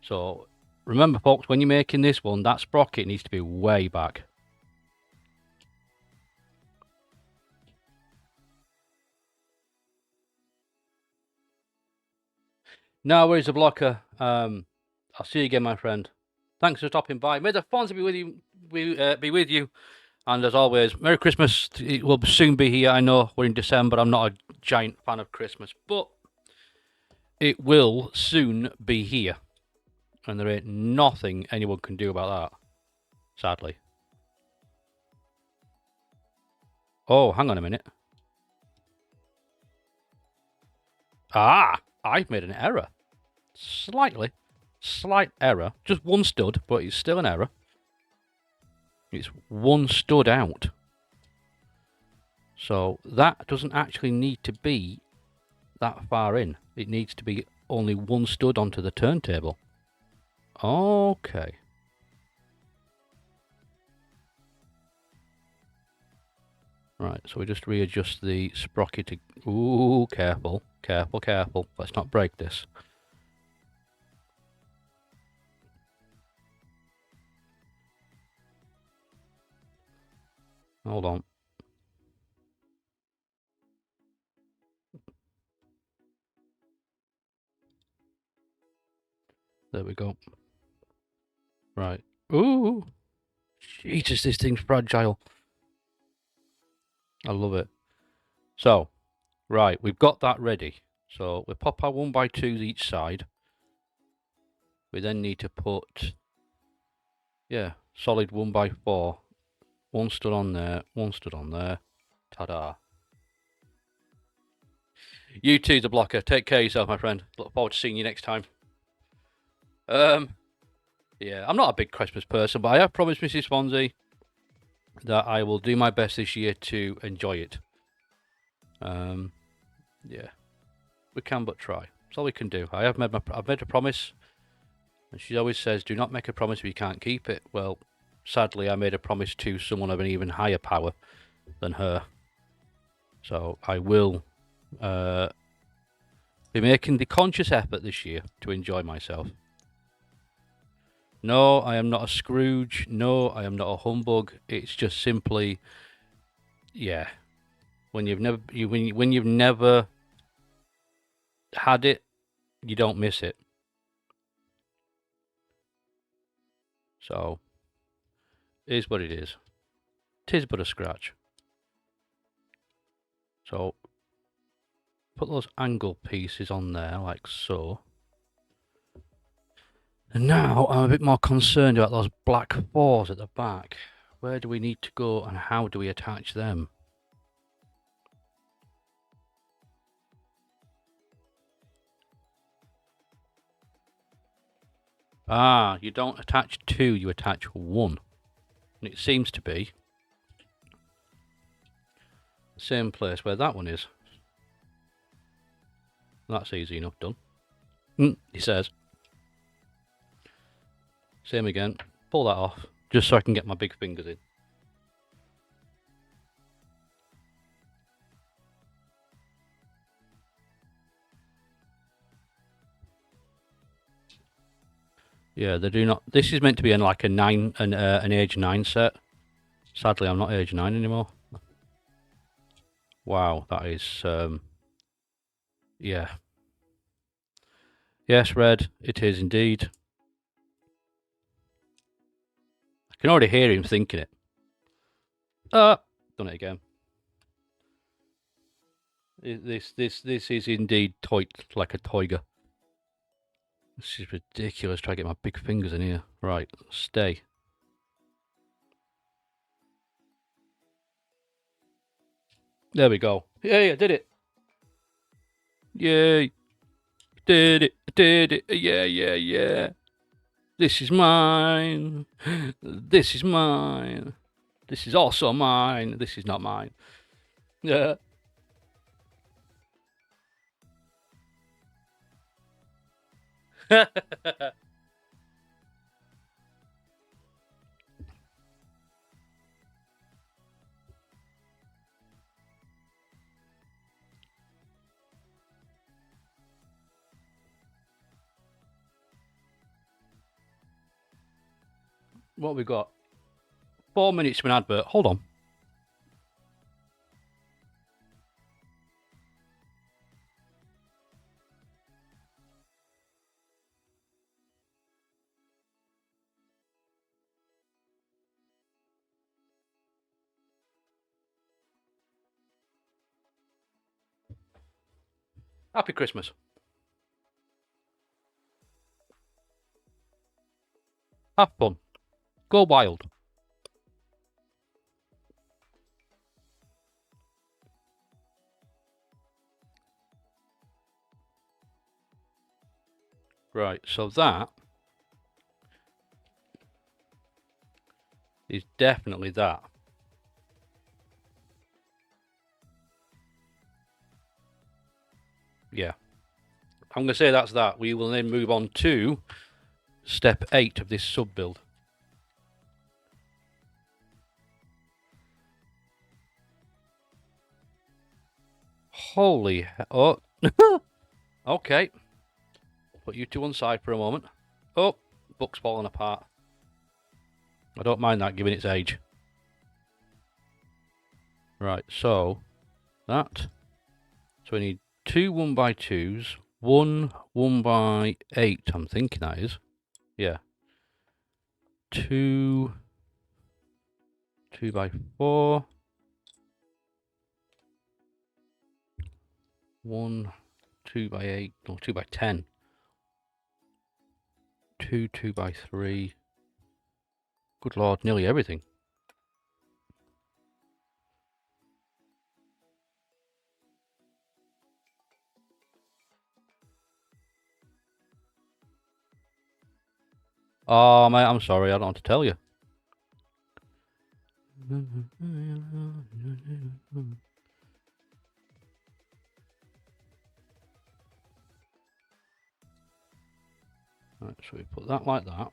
So remember, folks, when you're making this one, that sprocket needs to be way back. No worries, a blocker. I'll see you again, my friend. Thanks for stopping by. May the Fonz be with you. And as always, Merry Christmas. It will soon be here. I know we're in December. I'm not a giant fan of Christmas, but it will soon be here. And there ain't nothing anyone can do about that, sadly. Oh, hang on a minute. Ah, I've made an error. Slight error. Just one stud, but it's still an error. It's one stud out. So that doesn't actually need to be that far in. It needs to be only one stud onto the turntable. Okay. Right, so we just readjust the sprocket. Ooh, careful, careful, careful. Let's not break this. Hold on. There we go. Right. Ooh. Jesus, this thing's fragile. I love it. So, right, we've got that ready. So we pop our 1x2s each side. We then need to put, yeah, solid 1x4. One stud on there, one stud on there. Ta-da. You too, the blocker. Take care of yourself, my friend. Look forward to seeing you next time. Yeah, I'm not a big Christmas person, but I have promised Mrs. Swansea that I will do my best this year to enjoy it. Yeah, we can but try. That's all we can do. I've made a promise, and she always says, "Do not make a promise if you can't keep it." Well, sadly, I made a promise to someone of an even higher power than her, so I will be making the conscious effort this year to enjoy myself. No, I am not a Scrooge. No, I am not a humbug. It's just simply, yeah, When you've never had it, you don't miss it. So, it is what it is. 'Tis but a scratch. So, put those angle pieces on there like so. And now I'm a bit more concerned about those black fours at the back. Where do we need to go and how do we attach them? Ah, you don't attach two, you attach one. And it seems to be the same place where that one is. That's easy enough done. He says. Same again. Pull that off, just so I can get my big fingers in. Yeah, they do not. This is meant to be an age 9 set. Sadly, I'm not age 9 anymore. Wow, that is yeah. Yes, Red, it is indeed. I can already hear him thinking it. Done it again. This is indeed like a toiger. This is ridiculous. Try to get my big fingers in here. Right, stay. There we go. Yeah, did it. Yay. Did it. Yeah. This is mine. This is mine. This is also mine. This is not mine. Yeah. What have we got? 4 minutes to an advert. Hold on. Happy Christmas. Have fun. Go wild. Right, so that is definitely that. Yeah. I'm going to say that's that. We will then move on to step 8 of this sub build. Holy oh. Okay. Put you to one side for a moment. Oh, book's falling apart. I don't mind that given its age. Right, so that. So we need 2 1x2s, one 1x8, I'm thinking that is. Yeah. 2 2x4. 1 2x8, no 2x10. 2 2x3. Good lord, nearly everything. Oh, mate, I'm sorry, I don't want to tell you. Right, so we put that like that.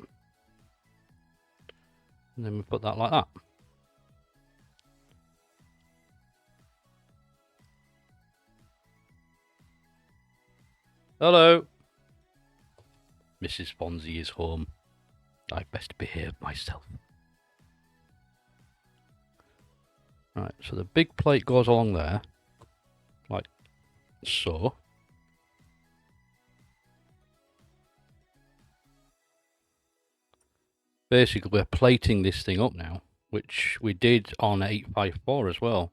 And then we put that like that. Hello. Mrs. Fonzie is home. I best behave myself. Right, so the big plate goes along there. So basically we're plating this thing up now, which we did on 854 as well.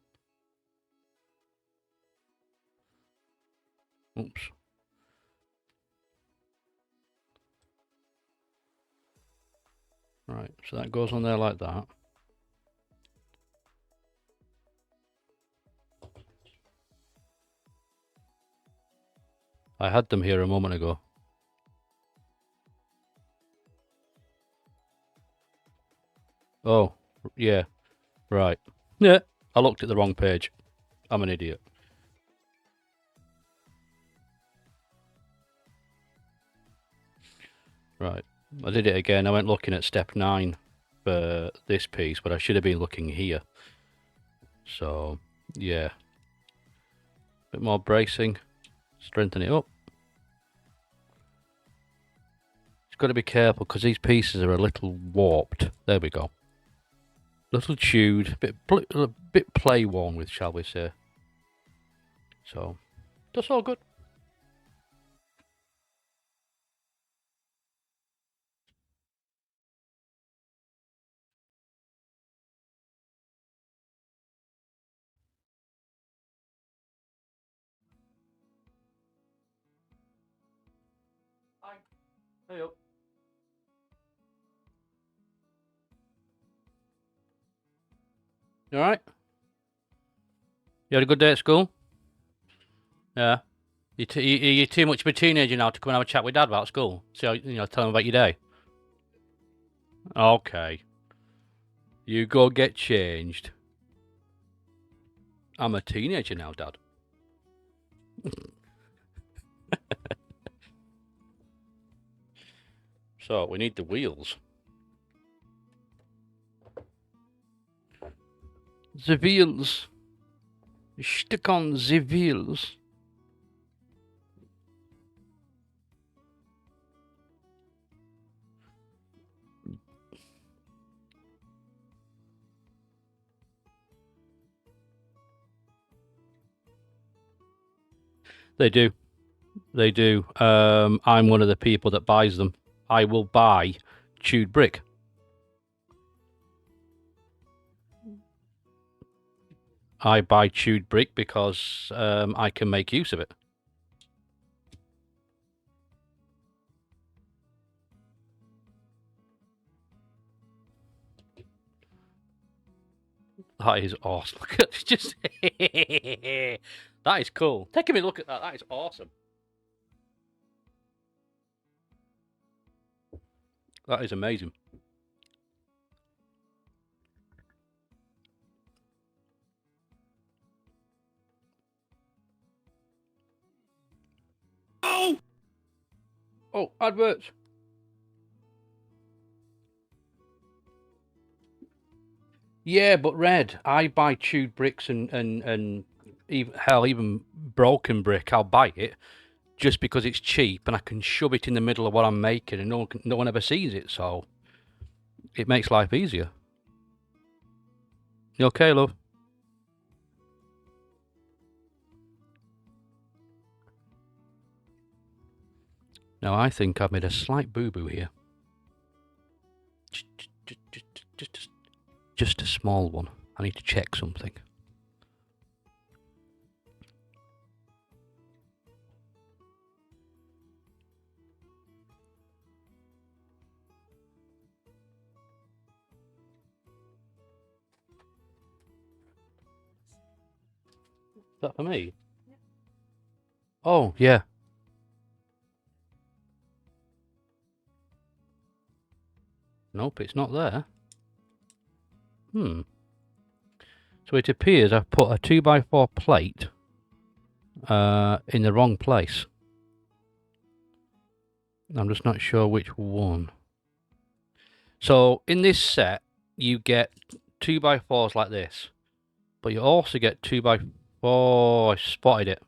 Oops. Right, so that goes on there like that. I had them here a moment ago. Oh, yeah, right. Yeah, I looked at the wrong page. I'm an idiot. Right, I did it again. I went looking at step 9 for this piece, but I should have been looking here. So, yeah. Bit more bracing. Strengthen it up. It's got to be careful because these pieces are a little warped. There we go. Little chewed, a bit play worn with, shall we say. So, that's all good. Hi. Hey up. You alright? You had a good day at school? Yeah. You're too much of a teenager now to come and have a chat with Dad about school. So, tell him about your day. Okay. You go get changed. I'm a teenager now, Dad. So, we need the wheels. The wheels. Stick on the wheels. They do. They do. I'm one of the people that buys them. I will buy chewed brick. I buy chewed brick because I can make use of it. That is awesome. Look at just that is cool. Take a look at that. That is awesome. That is amazing. Oh, adverts. Yeah, but Red, I buy chewed bricks and even broken brick. I'll buy it just because it's cheap and I can shove it in the middle of what I'm making and no one ever sees it. So it makes life easier. You okay, love? Now I think I've made a slight boo-boo here. Just a small one. I need to check something. Is that for me? Oh, yeah. Nope, it's not there. So it appears I've put a 2x4 plate in the wrong place. I'm just not sure which one. So in this set, you get 2x4s like this, but you also get 2x4. I spotted it.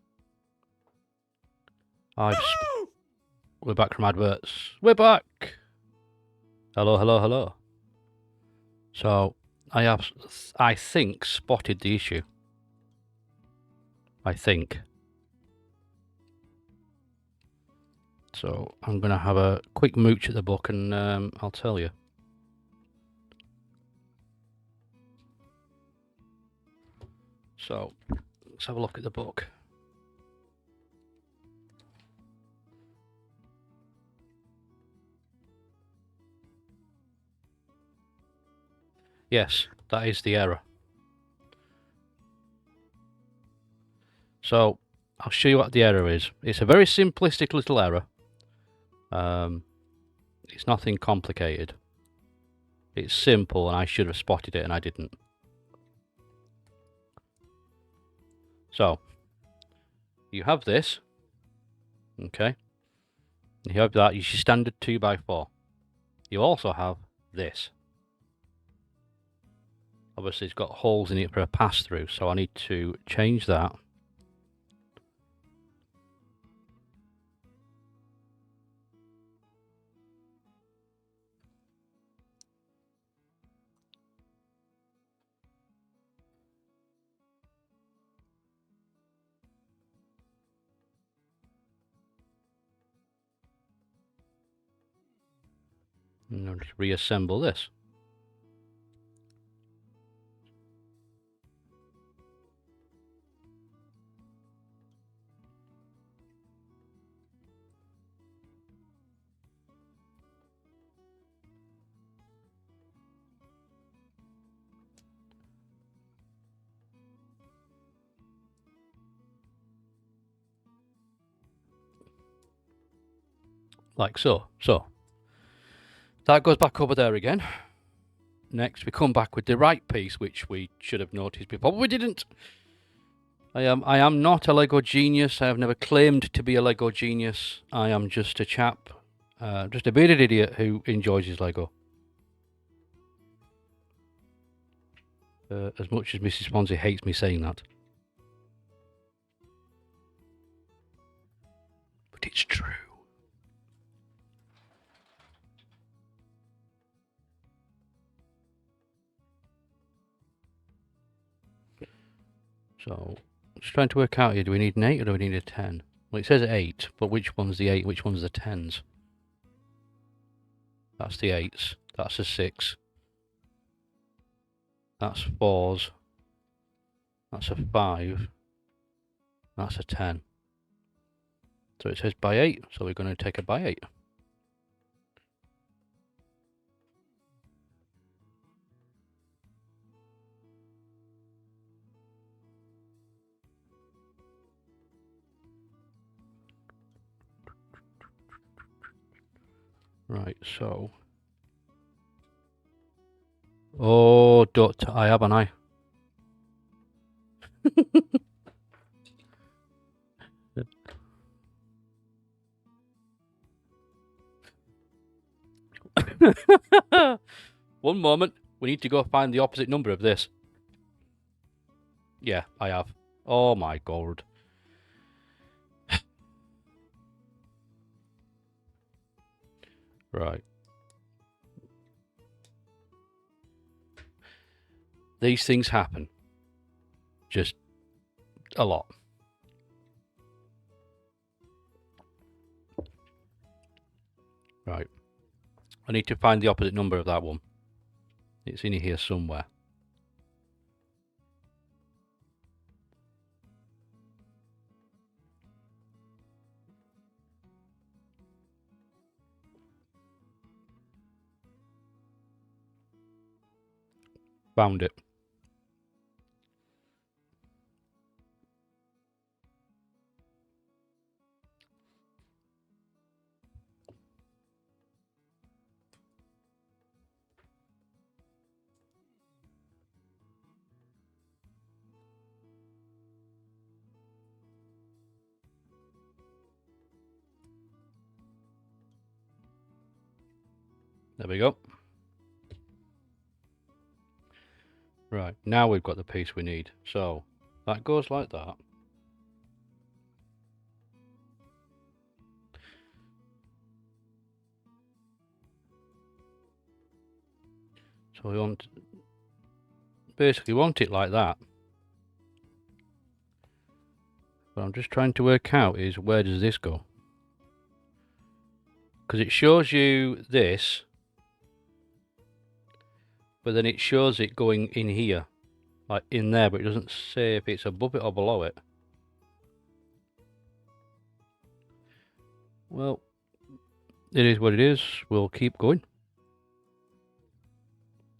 We're back from adverts. We're back. Hello, hello, hello. So I think, spotted the issue. I think. So I'm going to have a quick mooch at the book and I'll tell you. So let's have a look at the book. Yes, that is the error. So I'll show you what the error is. It's a very simplistic little error. It's nothing complicated. It's simple, and I should have spotted it, and I didn't. So you have this, okay? You have that. You standard 2x4. You also have this. Obviously, it's got holes in it for a pass through, so I need to change that. And I'll just reassemble this. Like so. So that goes back over there again. Next, we come back with the right piece, which we should have noticed before, but we didn't. I am not a Lego genius. I have never claimed to be a Lego genius. I am just a chap, just a bearded idiot who enjoys his Lego. As much as Mrs. Swansea hates me saying that. But it's true. So, just trying to work out here, do we need an 8 or do we need a 10? Well, it says 8, but which one's the 8, which one's the 10s? That's the 8s, that's a 6. That's 4s. That's a 5. That's a 10. So it says by 8, so we're going to take a by 8. Right, so... Oh, I have an eye. One moment. We need to go find the opposite number of this. Yeah, I have. Oh my god. Right. These things happen. Just a lot. Right. I need to find the opposite number of that one. It's in here somewhere. Found it. There we go. Right, now we've got the piece we need. So, that goes like that. So we want... Basically want it like that. What I'm just trying to work out is, where does this go? because it shows you this, but then it shows it going in here, like in there, but it doesn't say if it's above it or below it. Well, it is what it is. We'll keep going.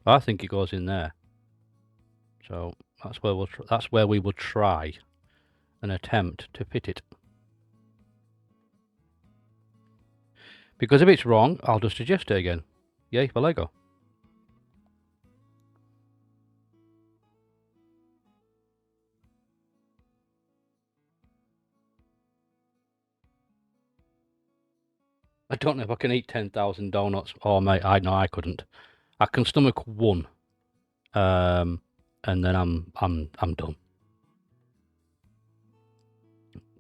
I think it goes in there. So that's where we will try an attempt to fit it. Because if it's wrong, I'll just adjust it again. Yay for Lego. I don't know if I can eat 10,000 donuts. Oh mate, I know I couldn't. I can stomach one, and then I'm done.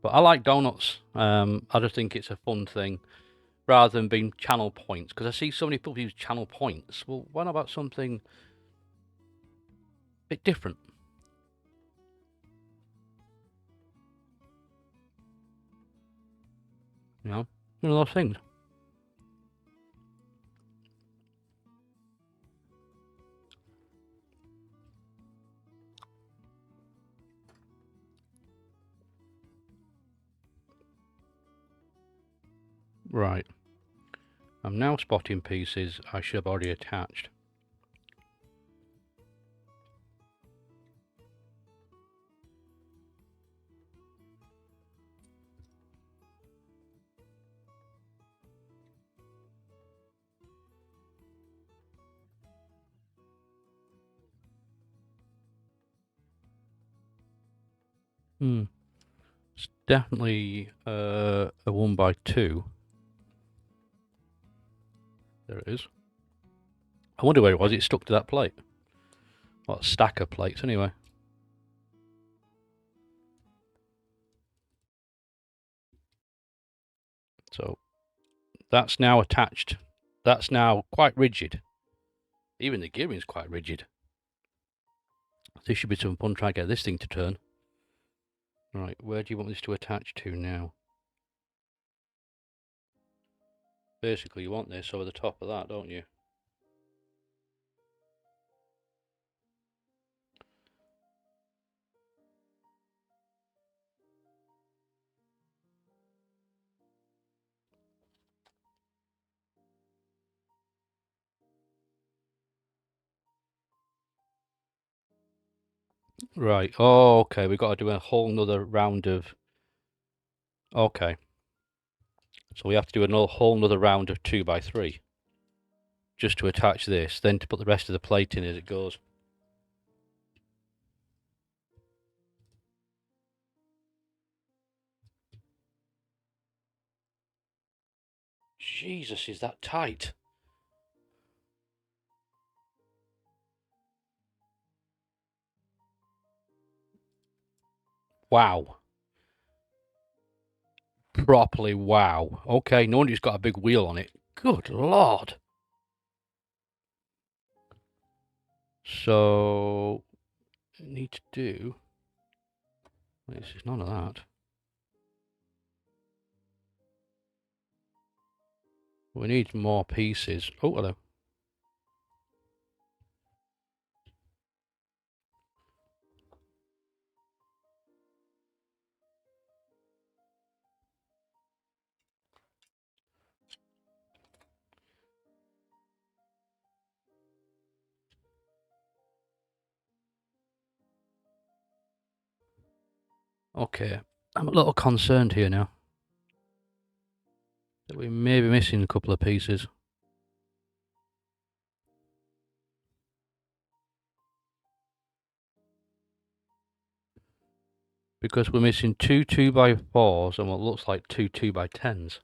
But I like donuts. I just think it's a fun thing, rather than being channel points. Because I see so many people use channel points. Well, what about something a bit different? You know, one of those things. Right. I'm now spotting pieces I should have already attached. It's definitely a 1x2. There it is. I wonder where it was. It stuck to that plate. Well, a stack of plates anyway. So that's now attached. That's now quite rigid. Even the gearing is quite rigid. This should be some fun trying to get this thing to turn. Right, where do you want this to attach to now? Basically, you want this over the top of that, don't you? Right. Oh, okay. We've got to do a whole nother round of... Okay. So we have to do a whole nother round of 2x3. Just to attach this, then to put the rest of the plate in as it goes. Jesus, is that tight? Wow. Properly wow. Okay, no wonder it's got a big wheel on it. Good lord. So, need to do... This is none of that. We need more pieces. Oh, hello. Okay, I'm a little concerned here now. That we may be missing a couple of pieces. Because we're missing two 2x4s and what looks like two 2x10s.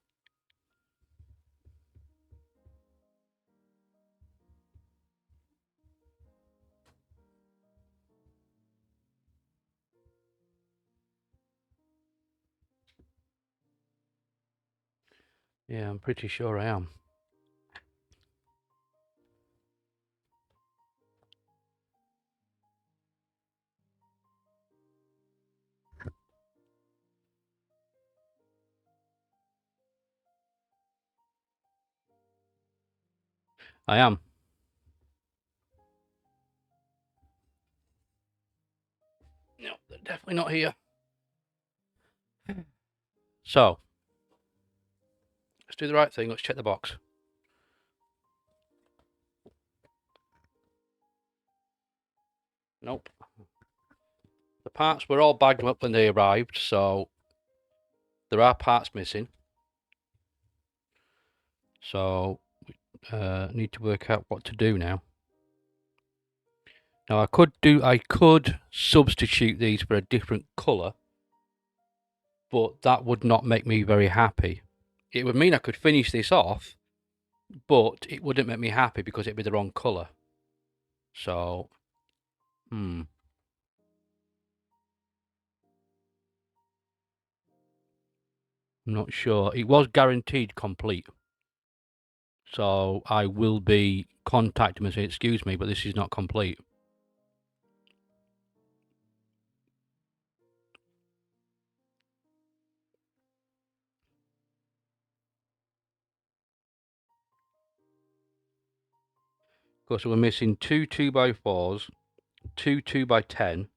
Yeah, I'm pretty sure I am. I am. No, they're definitely not here. So, let's do the right thing. Let's check the box. Nope. The parts were all bagged up when they arrived, so there are parts missing. So, need to work out what to do now. Now, I could substitute these for a different colour, but that would not make me very happy. It would mean I could finish this off, but it wouldn't make me happy because it'd be the wrong colour. So, I'm not sure. It was guaranteed complete. So I will be contacting them and saying, excuse me, but this is not complete. Of course, we're missing two 2x4s, two 2x10.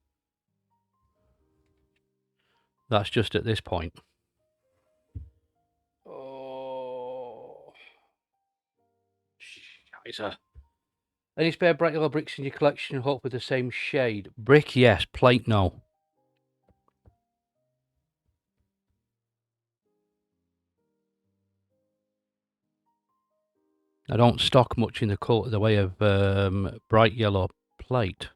That's just at this point. Oh, scheiße. Any spare bright yellow bricks in your collection? Hope with the same shade. Brick, yes. Plate, no. I don't stock much in the way of bright yellow plate.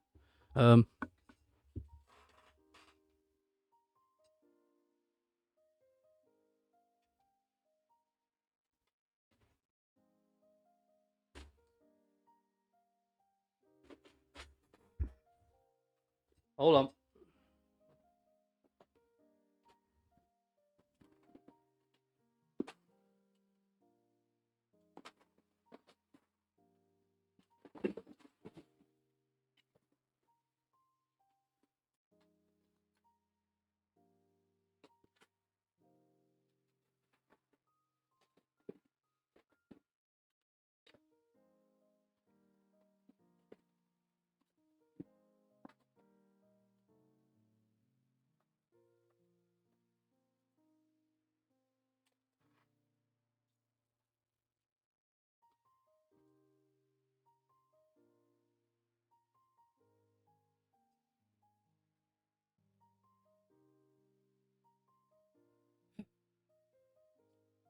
Hold on.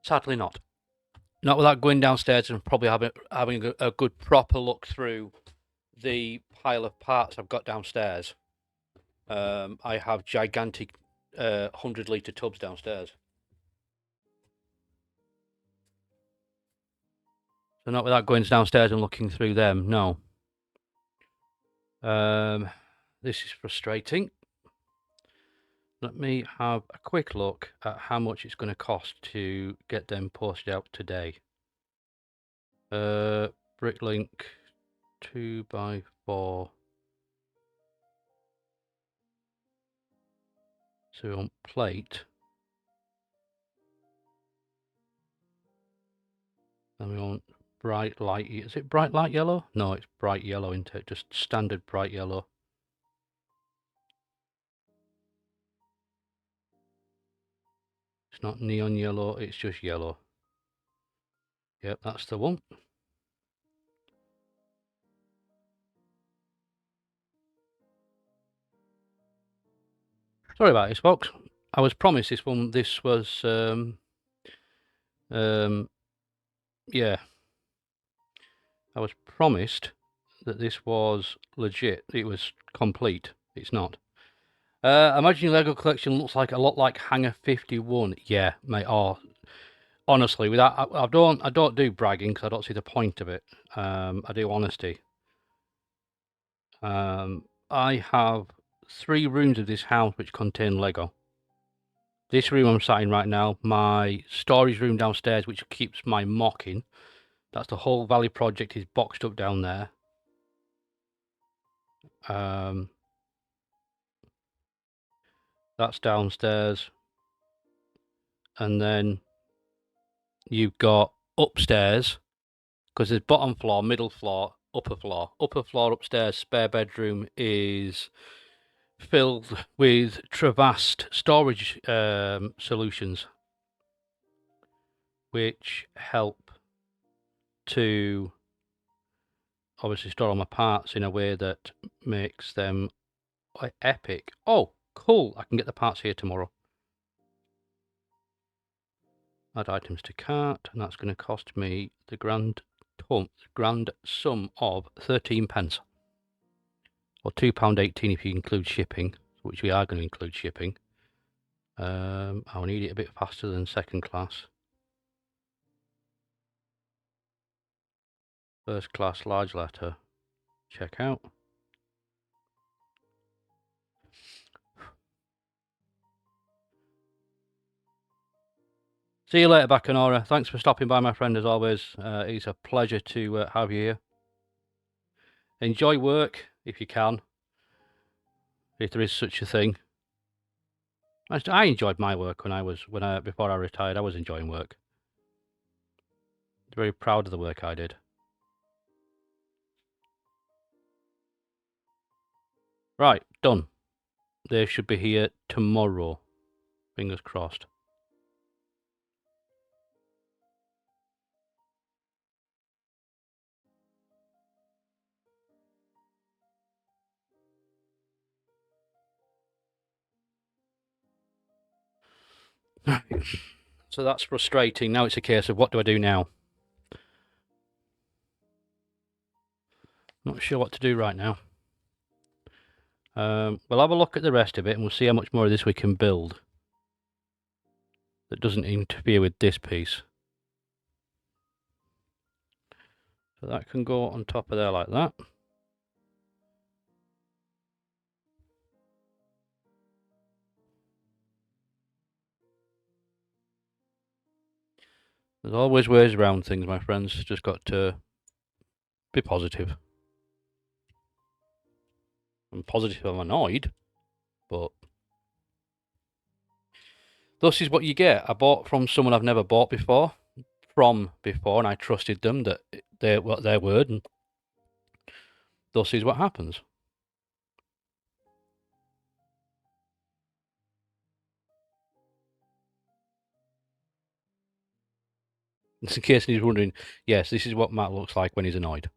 Sadly not. Not without going downstairs and probably having a good proper look through the pile of parts I've got downstairs. I have gigantic 100-litre tubs downstairs. So not without going downstairs and looking through them, no. This is frustrating. Let me have a quick look at how much it's going to cost to get them posted out today. Bricklink 2x4. So on plate. And we want bright light. Is it bright light yellow? No, it's bright yellow, isn't it? Just standard bright yellow. It's not neon yellow, it's just yellow. Yep, that's the one. Sorry about this, folks. I was promised this one. This was, yeah. I was promised that this was legit. It was complete. It's not. Imagine your Lego collection looks like a lot like Hangar 51. Yeah, mate. Oh, honestly, without I don't do bragging because I don't see the point of it. I do honesty. I have 3 rooms of this house which contain Lego. This room I'm sat in right now, my storage room downstairs, which keeps my mocking. That's the whole Valley project is boxed up down there. That's downstairs. And then you've got upstairs, because there's bottom floor, middle floor, upper floor. Upper floor upstairs, spare bedroom is filled with Travast storage solutions, which help to obviously store all my parts in a way that makes them epic. Oh, cool! I can get the parts here tomorrow. Add items to cart, and that's going to cost me the grand sum of 13 pence, or £2.18 if you include shipping, which we are going to include shipping. I'll need it a bit faster than second class. First class, large letter. Check out. See you later, Bacanora. Thanks for stopping by, my friend, as always. It's a pleasure to have you here. Enjoy work if you can, if there is such a thing. I enjoyed my work before I retired. I was enjoying work. Very proud of the work I did. Right, done. They should be here tomorrow. Fingers crossed. So that's frustrating. Now it's a case of what do I do now? Not sure what to do right now. We'll have a look at the rest of it and we'll see how much more of this we can build that doesn't interfere with this piece. So that can go on top of there like that. There's always ways around things, my friends. Just got to be positive. I'm positive I'm annoyed, but this is what you get. I bought from someone I've never bought from before, and I trusted them that their word, and thus is what happens. Just in case he's wondering, yes, this is what Matt looks like when he's annoyed.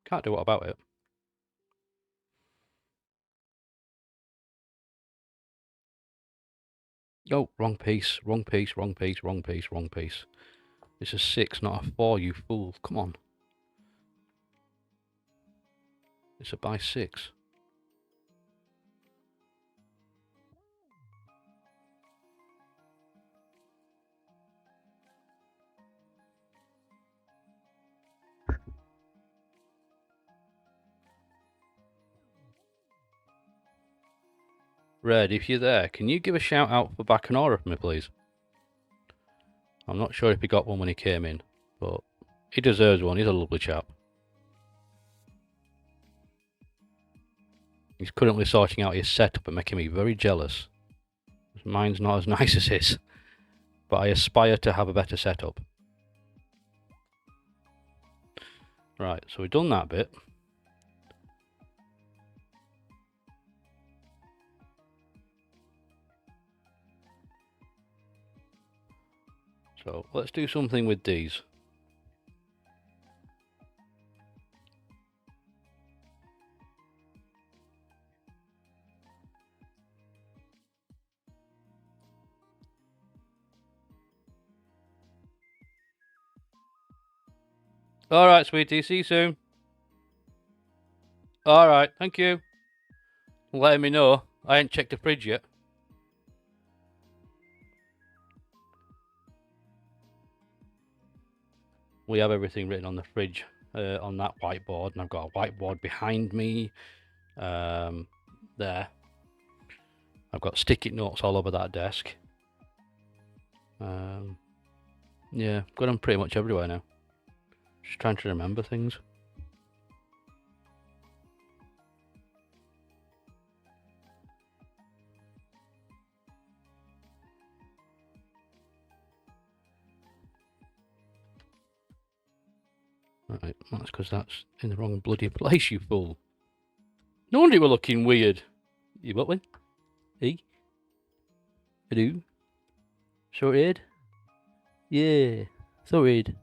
Can't do what about it. Oh, wrong piece, wrong piece, wrong piece, wrong piece, wrong piece. It's a 6, not a 4, you fool. Come on. It's a by 6. Red, if you're there, can you give a shout out for Bacanora for me, please? I'm not sure if he got one when he came in, but he deserves one. He's a lovely chap. He's currently sorting out his setup and making me very jealous. Mine's not as nice as his, but I aspire to have a better setup. Right, so we've done that bit. So let's do something with these. Alright, sweetie, see you soon. Alright, thank you. Letting me know. I ain't checked the fridge yet. We have everything written on the fridge on that whiteboard, and I've got a whiteboard behind me. There. I've got sticky notes all over that desk. Yeah, got them pretty much everywhere now. Just trying to remember things. Right, that's because that's in the wrong bloody place, you fool. No wonder you were looking weird. You what one? Hey? Hello? Sorted? Yeah. Sorted.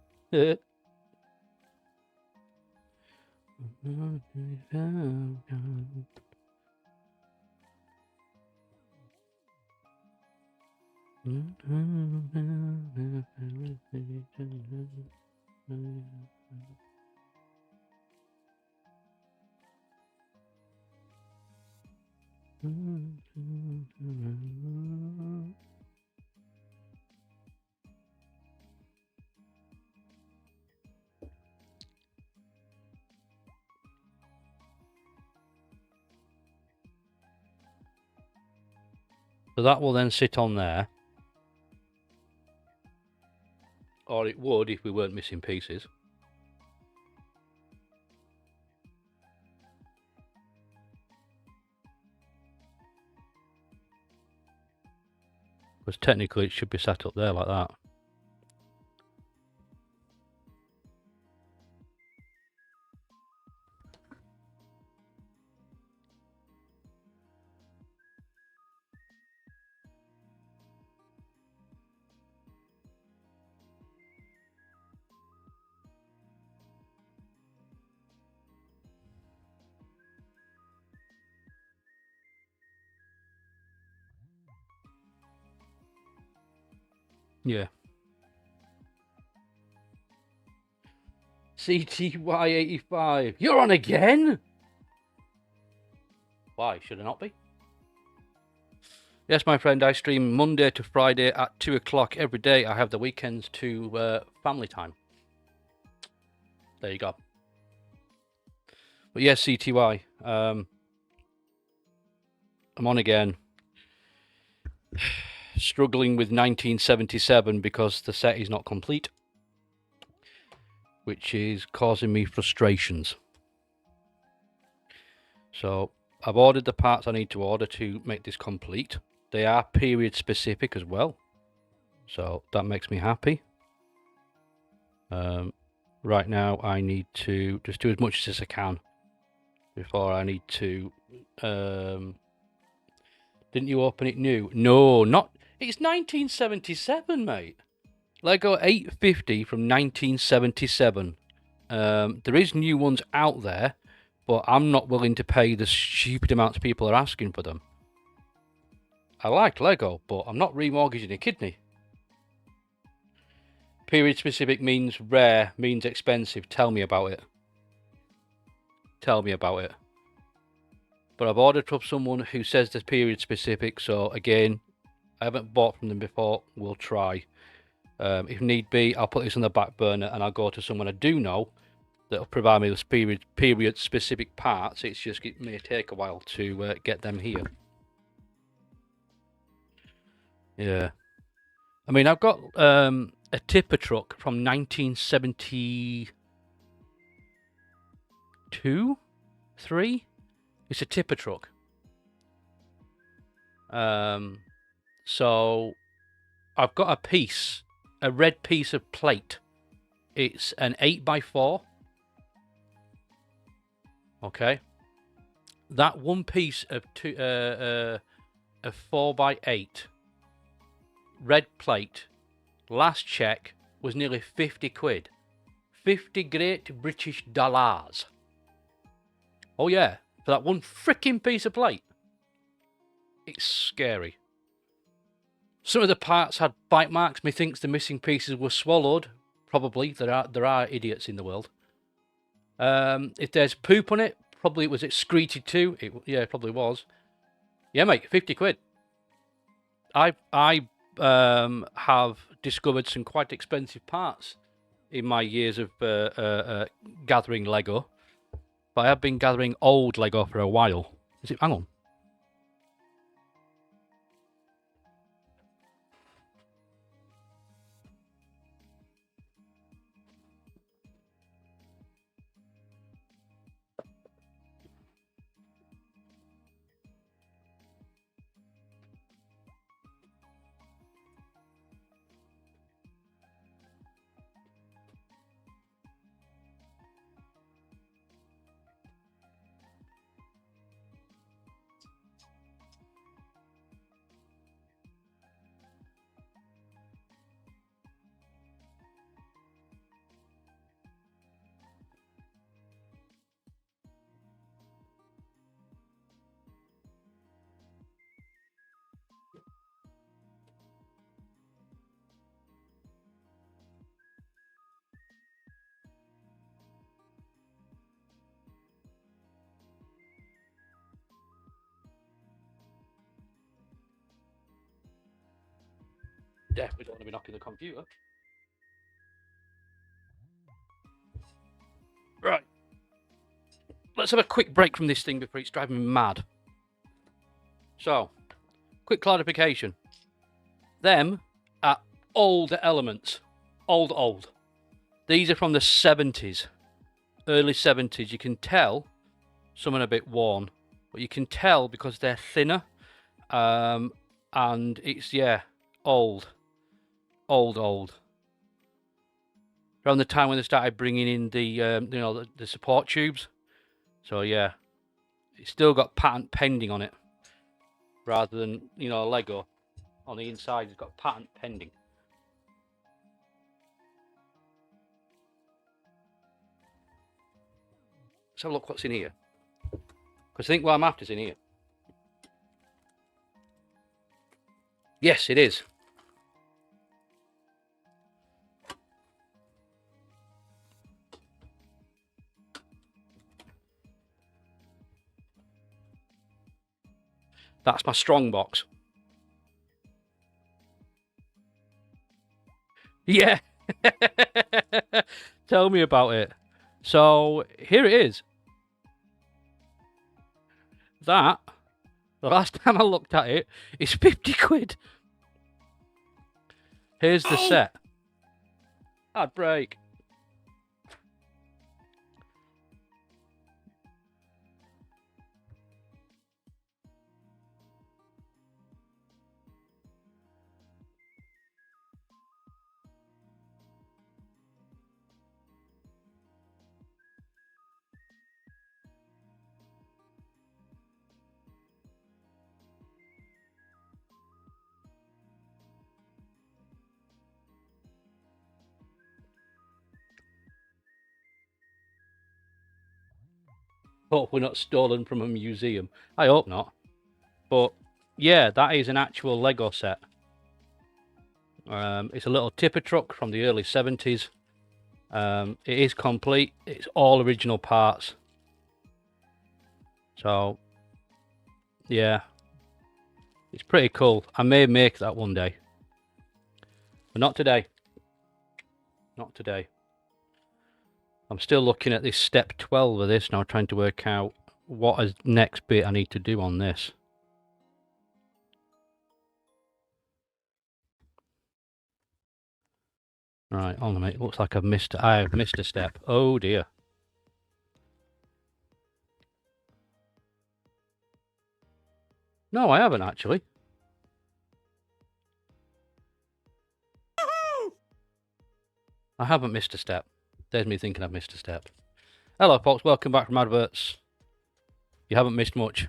So that will then sit on there. Or it would if we weren't missing pieces. Because technically it should be sat up there like that. Yeah. CTY85. You're on again? Why? Should I not be? Yes, my friend, I stream Monday to Friday at 2 o'clock every day. I have the weekends to family time. There you go. But yes, CTY. I'm on again. Struggling with 1977 because the set is not complete, which is causing me frustrations. So I've ordered the parts I need to order to make this complete. They are period specific as well, so that makes me happy. Right now I need to just do as much as I can before I need to... Didn't you open it new? No, not... It's 1977, mate. Lego 850 from 1977. There is new ones out there, but I'm not willing to pay the stupid amounts people are asking for them. I like Lego, but I'm not remortgaging a kidney. Period specific means rare, means expensive. Tell me about it. Tell me about it. But I've ordered from someone who says they're period specific, so again, I haven't bought from them before. We'll try. If need be, I'll put this on the back burner and I'll go to someone I do know that'll provide me with period specific parts. It's just it may take a while to get them here. Yeah. I mean, I've got a tipper truck from 1972, 3. It's a tipper truck. So I've got a piece, a red piece of plate. It's an 8x4. Okay. That one piece of 4x8 red plate, last check was nearly 50 quid. 50 great British dollars. Oh yeah, for that one freaking piece of plate. It's scary. Some of the parts had bite marks. Methinks the missing pieces were swallowed. Probably. There are idiots in the world. If there's poop on it, probably was it excreted too? Yeah, it probably was. Yeah, mate, 50 quid. I have discovered some quite expensive parts in my years of gathering Lego. But I have been gathering old Lego for a while. Hang on. Definitely don't want to be knocking the computer. Right. Let's have a quick break from this thing before it's driving me mad. So, quick clarification. Them are older elements. Old. These are from the 70s. Early 70s. You can tell some are a bit worn. But you can tell because they're thinner. And it's, yeah, old. Old. Around the time when they started bringing in the, the support tubes. So, yeah. It's still got patent pending on it. Rather than, Lego. On the inside, it's got patent pending. Let's have a look what's in here. Because I think what I'm after is in here. Yes, it is. That's my strong box. Yeah. Tell me about it. So here it is. That, the last time I looked at it, is 50 quid. Here's the set. I'd break. Hope we're not stolen from a museum. I hope not. But yeah, that is an actual Lego set. It's a little tipper truck from the early 70s. It is complete. It's all original parts. So yeah, it's pretty cool. I may make that one day. But not today. Not today. I'm still looking at this step 12 of this now, trying to work out what is next bit I need to do on this. Right, hold on a minute. Looks like I've missed a step. Oh dear. No, I haven't actually. I haven't missed a step. There's me thinking I've missed a step. Hello folks, welcome back from adverts. You haven't missed much.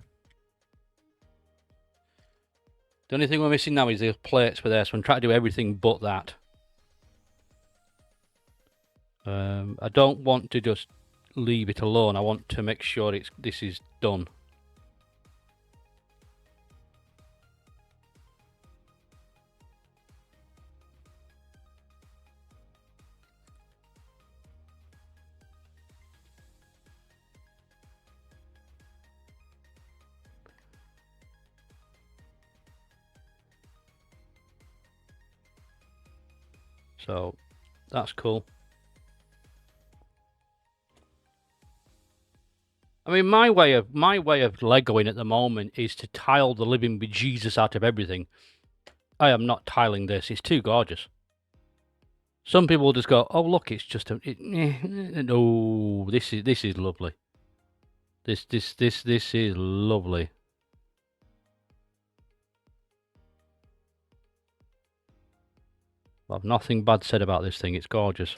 The only thing we're missing now is the plates for there, so I'm trying to do everything but that. I don't want to just leave it alone. I want to make sure this is done. So that's cool. I mean, my way of Legoing at the moment is to tile the living bejesus out of everything. I am not tiling this. It's too gorgeous. Some people will just go, "Oh, look, it's just a." No, this is lovely. This is lovely. I've nothing bad said about this thing. It's gorgeous.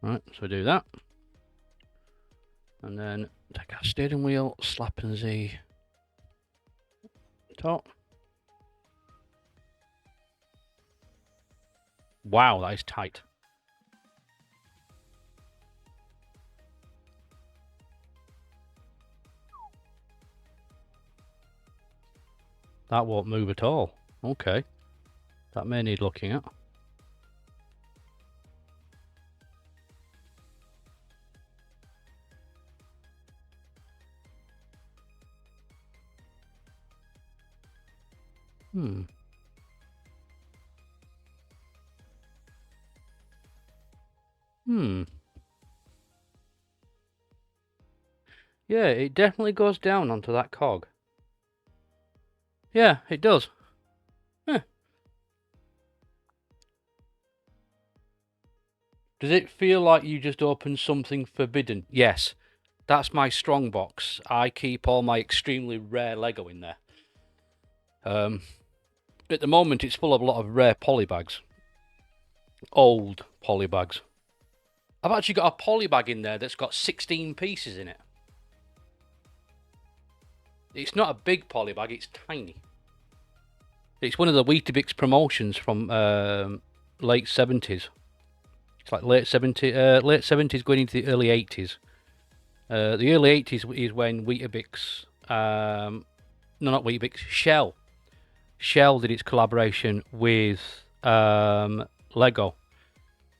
Right, so we do that. And then take our steering wheel, slap and Z top. Wow, that is tight. That won't move at all. Okay. That may need looking at. Hmm. Hmm. Yeah, it definitely goes down onto that cog. Yeah, it does. Huh. Does it feel like you just opened something forbidden? Yes. That's my strong box. I keep all my extremely rare Lego in there. At the moment, it's full of a lot of rare polybags. Old polybags. I've actually got a polybag in there that's got 16 pieces in it. It's not a big polybag, it's tiny. It's one of the Weetabix promotions from late 70s. It's like late 70s going into the early 80s. The early 80s is when Weetabix, no, not Weetabix, Shell. Shell did its collaboration with Lego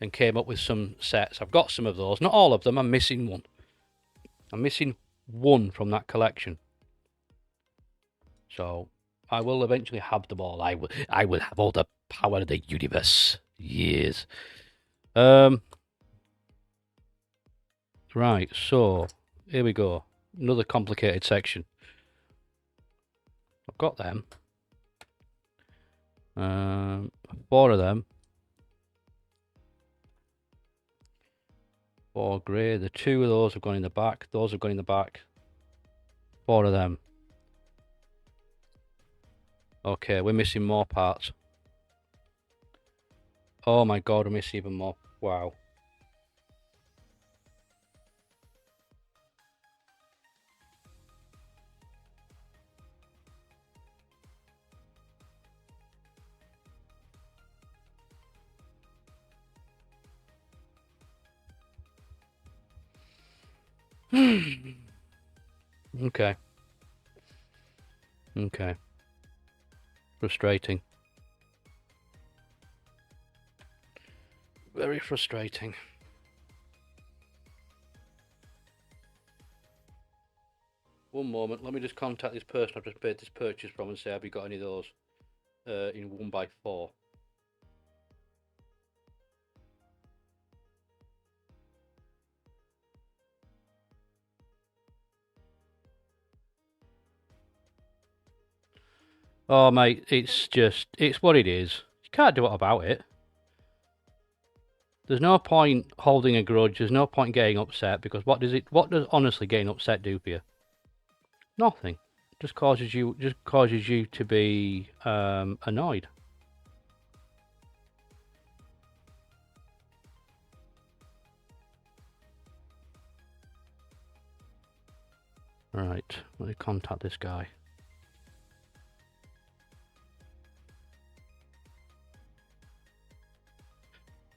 and came up with some sets. I've got some of those, not all of them. I'm missing one. I'm missing one from that collection. So I will eventually have them all. I will have all the power of the universe. Yes. Right, so here we go. Another complicated section. I've got them. 4 of them. 4 grey. The 2 of those have gone in the back. Those have gone in the back. 4 of them. Okay, we're missing more parts. Oh my god, we're missing even more. Wow. Okay. Okay. Frustrating. Very frustrating. One moment, let me just contact this person I've just paid this purchase from and say, have you got any of those in 1x4? Oh, mate, it's what it is. You can't do it about it. There's no point holding a grudge. There's no point getting upset because what does honestly getting upset do for you? Nothing. Just causes you to be annoyed. Right, let me contact this guy.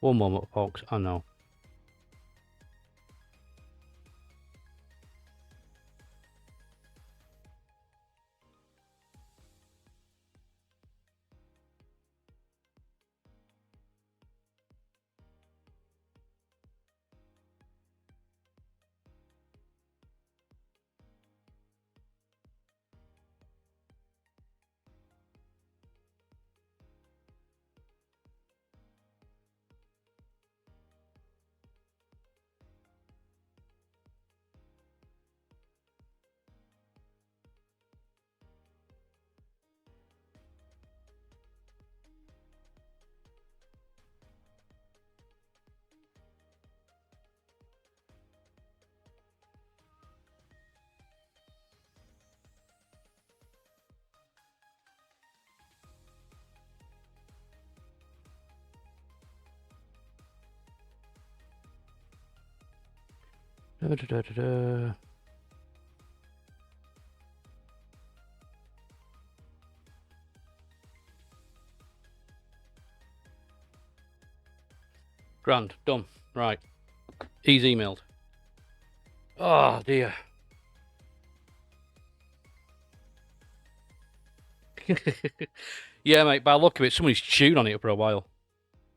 One moment, folks. I know. Da, da, da, da, da. Grand, done. Right, he's emailed. Oh dear. Yeah, mate. By the look of it, somebody's chewed on it for a while.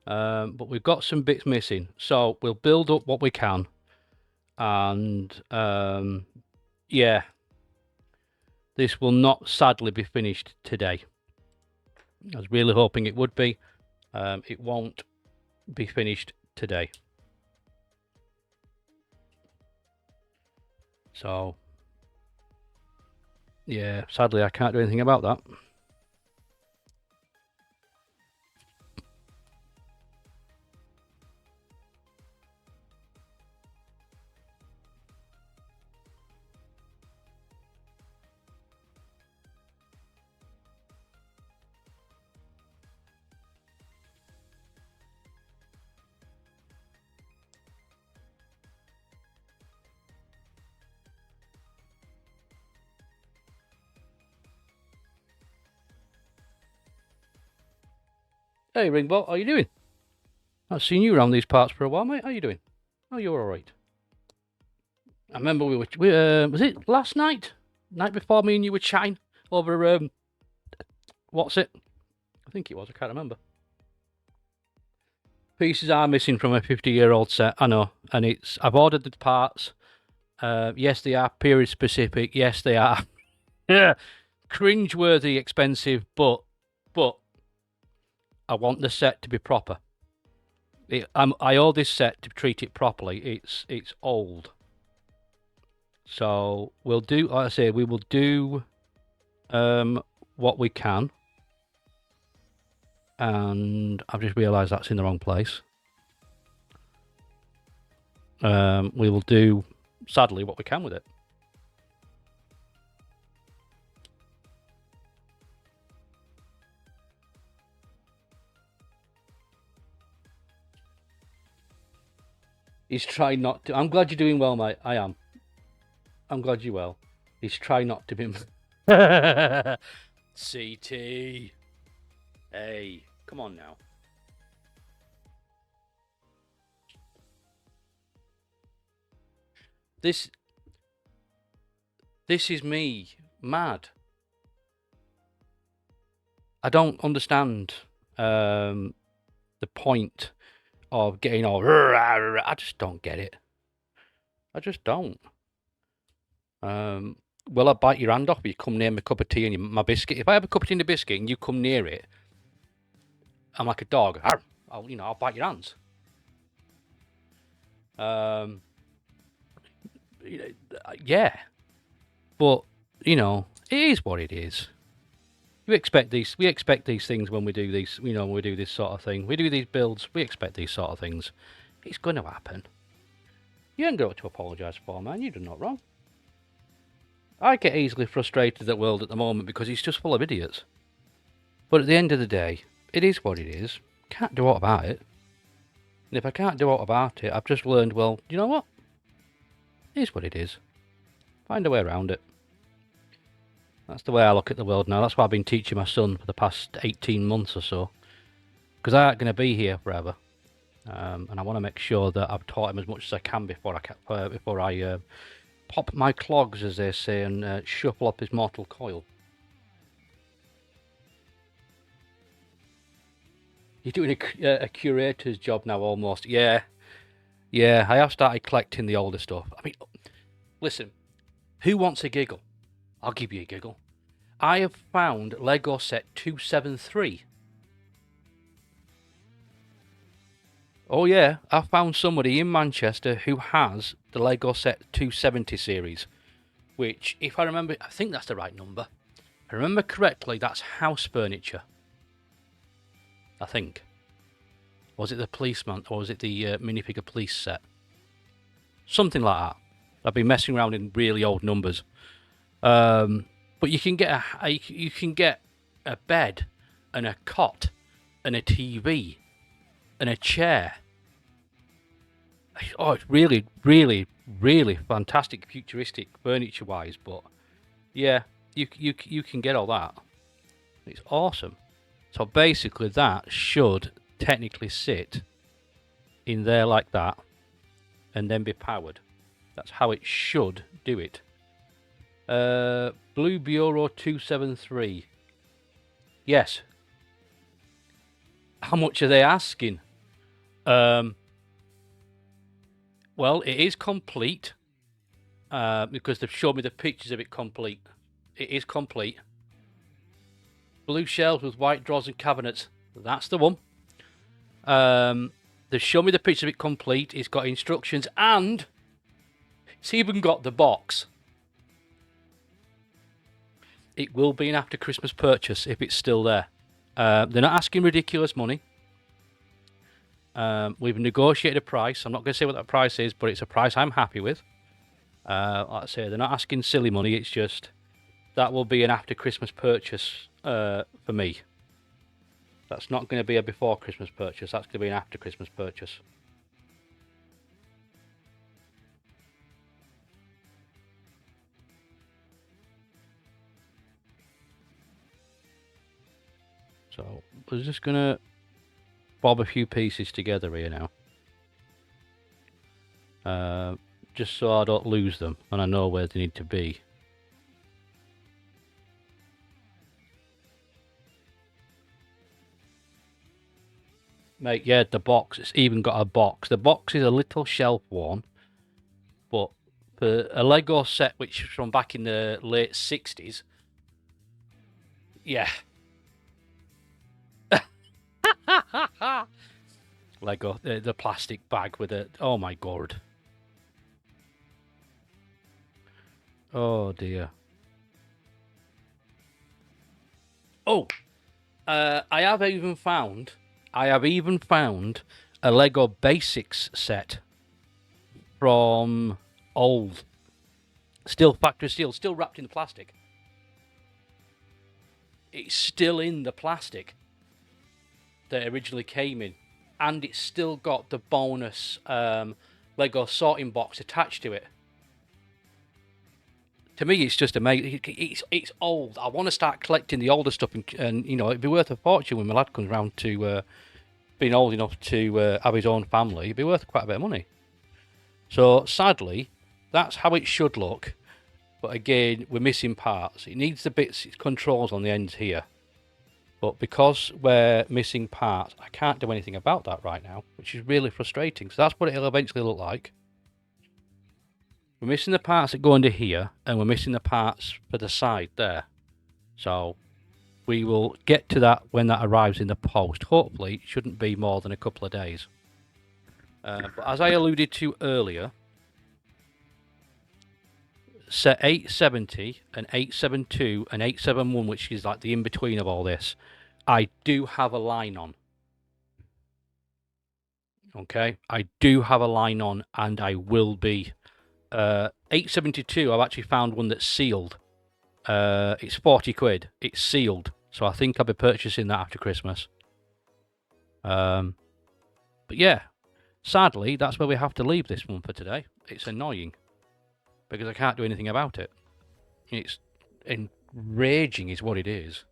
But we've got some bits missing, so we'll build up what we can, and yeah, this will not sadly be finished today. I was really hoping it would be. It won't be finished today. So, yeah, sadly I can't do anything about that. Hey, Ringbot, how you doing? I've seen you around these parts for a while, mate. How you doing? Oh, you're all right. I remember we was it last night? Night before, me and you were chatting over, what's it? I think it was, I can't remember. Pieces are missing from a 50-year-old set, I know. And I've ordered the parts. Yes, they are period specific. Yes, they are. Cringe-worthy expensive, but I want the set to be proper. I owe this set to treat it properly. It's old. So we'll do, like I say, we will do what we can. And I've just realised that's in the wrong place. We will do, sadly, what we can with it. He's trying not to. I'm glad you're doing well, mate. I am. I'm glad you're well. He's trying not to be. CT. Hey, come on now. This is me mad. I don't understand the point of getting all. I just don't get it. I just don't. Will I bite your hand off if you come near my cup of tea and my biscuit? If I have a cup of tea and a biscuit and you come near it, I'm like a dog. I'll bite your hands. Yeah, but it is what it is. We expect these things when we do these. When we do this sort of thing, we do these builds. We expect these sort of things. It's going to happen. You ain't got to apologise for, man. You did not wrong. I get easily frustrated at the world at the moment because it's just full of idiots. But at the end of the day, it is what it is. Can't do aught about it. And if I can't do aught about it, I've just learned, well, you know what? It is what it is. Find a way around it. That's the way I look at the world now. That's why I've been teaching my son for the past 18 months or so. Because I ain't going to be here forever. And I want to make sure that I've taught him as much as I can before I pop my clogs, as they say, and shuffle up his mortal coil. You're doing a curator's job now, almost. Yeah, I have started collecting the older stuff. I mean, listen, who wants a giggle? I'll give you a giggle. I have found Lego set 273. Oh yeah, I found somebody in Manchester who has the Lego set 270 series, which, if I remember, I think that's the right number. If I remember correctly, that's house furniture. I think. Was it the policeman, or was it the minifigure police set? Something like that. I've been messing around in really old numbers. But you can get a bed and a cot and a TV and a chair. Oh, it's really, really, really fantastic, futuristic furniture-wise. But yeah, you can get all that. It's awesome. So basically, that should technically sit in there like that, and then be powered. That's how it should do it. Blue Bureau 273. Yes. How much are they asking? Well, it is complete. Because they've showed me the pictures of it complete. It is complete. Blue shelves with white drawers and cabinets. That's the one. They show me the picture of it complete. It's got instructions and it's even got the box. It will be an after Christmas purchase if it's still there. They're not asking ridiculous money. We've negotiated a price. I'm not going to say what that price is, but it's a price I'm happy with. Like I say, they're not asking silly money. It's just that will be an after Christmas purchase for me. That's not going to be a before Christmas purchase. That's going to be an after Christmas purchase. So we're just going to bob a few pieces together here now. Just so I don't lose them and I know where they need to be. Mate, yeah, the box, it's even got a box. The box is a little shelf worn, but for a Lego set which is from back in the late 60s, yeah. Lego, the plastic bag with it. Oh my god. Oh dear. Oh, I have even found a Lego Basics set from old, still factory steel, still wrapped in the plastic. It's still in the plastic that it originally came in, and it's still got the bonus Lego sorting box attached to it. To me, it's just amazing. It's old. I want to start collecting the older stuff, and you know, it'd be worth a fortune when my lad comes round to being old enough to have his own family. It'd be worth quite a bit of money. So sadly, that's how it should look. But again, we're missing parts. It needs the bits, its controls on the ends here. But because we're missing parts, I can't do anything about that right now, which is really frustrating. So that's what it'll eventually look like. We're missing the parts that go under here, and we're missing the parts for the side there. So we will get to that when that arrives in the post. Hopefully, it shouldn't be more than a couple of days. But as I alluded to earlier, set 870 and 872 and 871, which is like the in-between of all this, I do have a line on. Okay, I do have a line on, and I will be. 872, I've actually found one that's sealed. It's 40 quid. It's sealed. So I think I'll be purchasing that after Christmas. But yeah, sadly, that's where we have to leave this one for today. It's annoying because I can't do anything about it. It's enraging is what it is.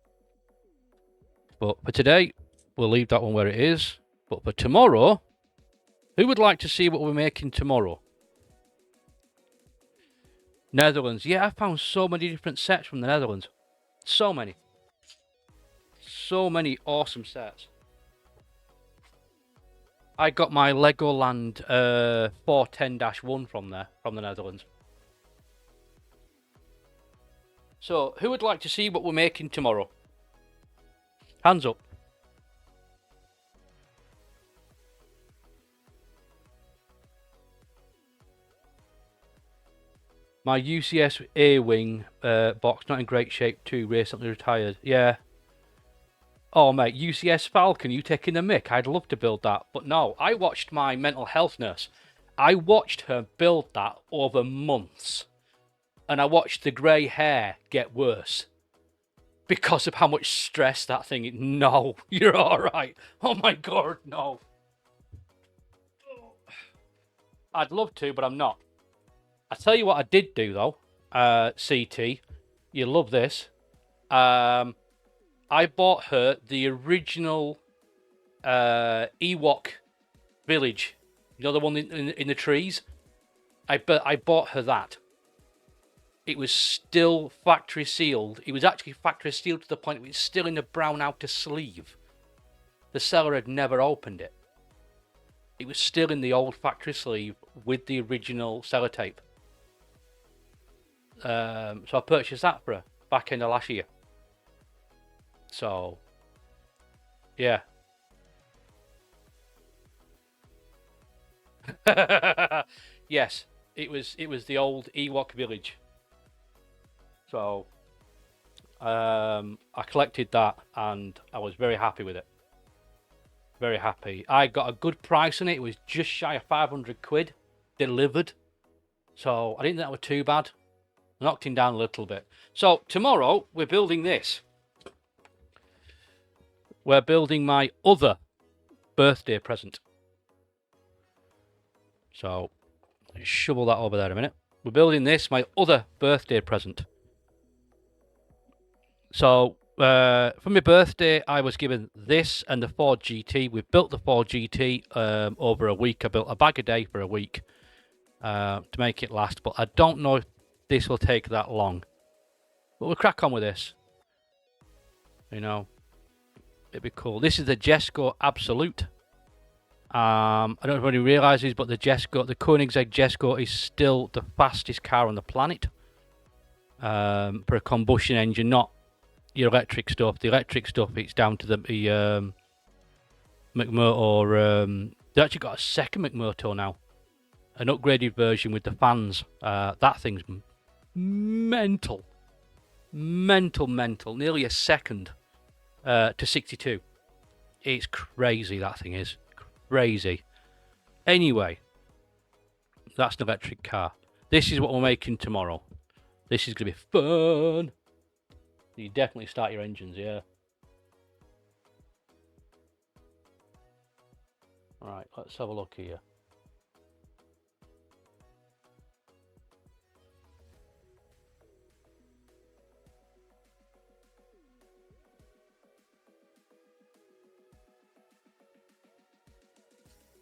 But for today, we'll leave that one where it is. But for tomorrow, who would like to see what we're making tomorrow? Netherlands. Yeah, I found so many different sets from the Netherlands. So many. So many awesome sets. I got my Legoland 410-1 from there, from the Netherlands. So, who would like to see what we're making tomorrow? Hands up. My UCS A-Wing box, not in great shape too, recently retired. Yeah. Oh, mate, UCS Falcon, you taking the mick? I'd love to build that. But no, I watched my mental health nurse. I watched her build that over months. And I watched the grey hair get worse. Because of how much stress that thing... No, you're alright. Oh my god, no. I'd love to, but I'm not. I tell you what I did do though, CT, you love this. I bought her the original Ewok village. You know, the one in the trees? I bought her that. It was still factory sealed. It was actually factory sealed to the point it was still in the brown outer sleeve. The seller had never opened it. It was still in the old factory sleeve with the original sellotape. So I purchased that for her back in the last year. So, yeah. Yes, it was the old Ewok village. So, I collected that and I was very happy with it. Very happy. I got a good price on it. It was just shy of 500 quid delivered. So I didn't think that was too bad. Knocked him down a little bit. So tomorrow we're building this. We're building my other birthday present. So shovel that over there a minute. We're building this, my other birthday present. So for my birthday, I was given this and the Ford GT. We built the Ford GT over a week. I built a bag a day for a week to make it last. But I don't know if this will take that long. But we'll crack on with this. You know, it'd be cool. This is the Jesko Absolute. I don't know if anybody realises, but the Koenigsegg Jesko is still the fastest car on the planet for a combustion engine, not your electric stuff. The electric stuff, it's down to the McMurdo. They actually got a second McMurdo now, an upgraded version with the fans. That thing's mental, nearly a second to 62. It's crazy, that thing is crazy. Anyway, that's an electric car. This is what we're making tomorrow. This is gonna be fun. You definitely start your engines, yeah. Alright, let's have a look here.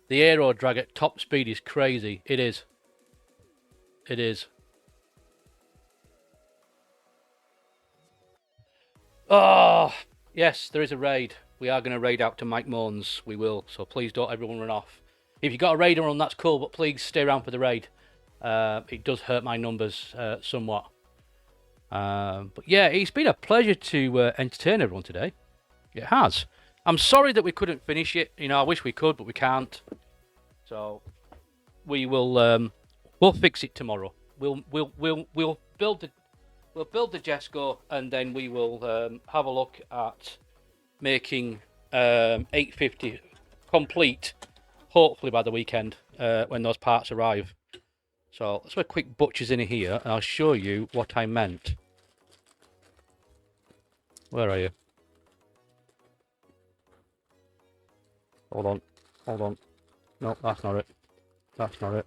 The aero drag at top speed is crazy. It is. It is. Oh, yes, there is a raid. We are going to raid out to Mike Moans. We will. So please don't everyone run off. If you've got a raider on, that's cool, but please stay around for the raid. It does hurt my numbers somewhat. But yeah, it's been a pleasure to entertain everyone today. It has. I'm sorry that we couldn't finish it. You know, I wish we could, but we can't. So we will. We'll fix it tomorrow. We'll build the Jesko, and then we will have a look at making 850 complete. Hopefully by the weekend when those parts arrive. So let's have a quick butcher's in here, and I'll show you what I meant. Where are you? Hold on. Hold on. No, that's not it. That's not it.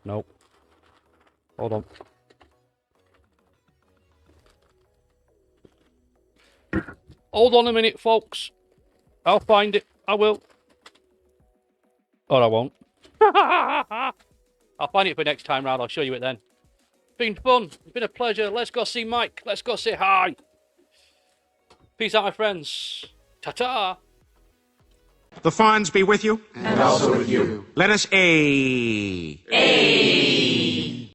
Nope. Hold on. Hold on a minute, folks. I'll find it. I will. Or I won't. I'll find it for next time round. I'll show you it then. Been fun. It's been a pleasure. Let's go see Mike. Let's go say hi. Peace out, my friends. Ta-ta. The funds be with you. And also with you. Let us A.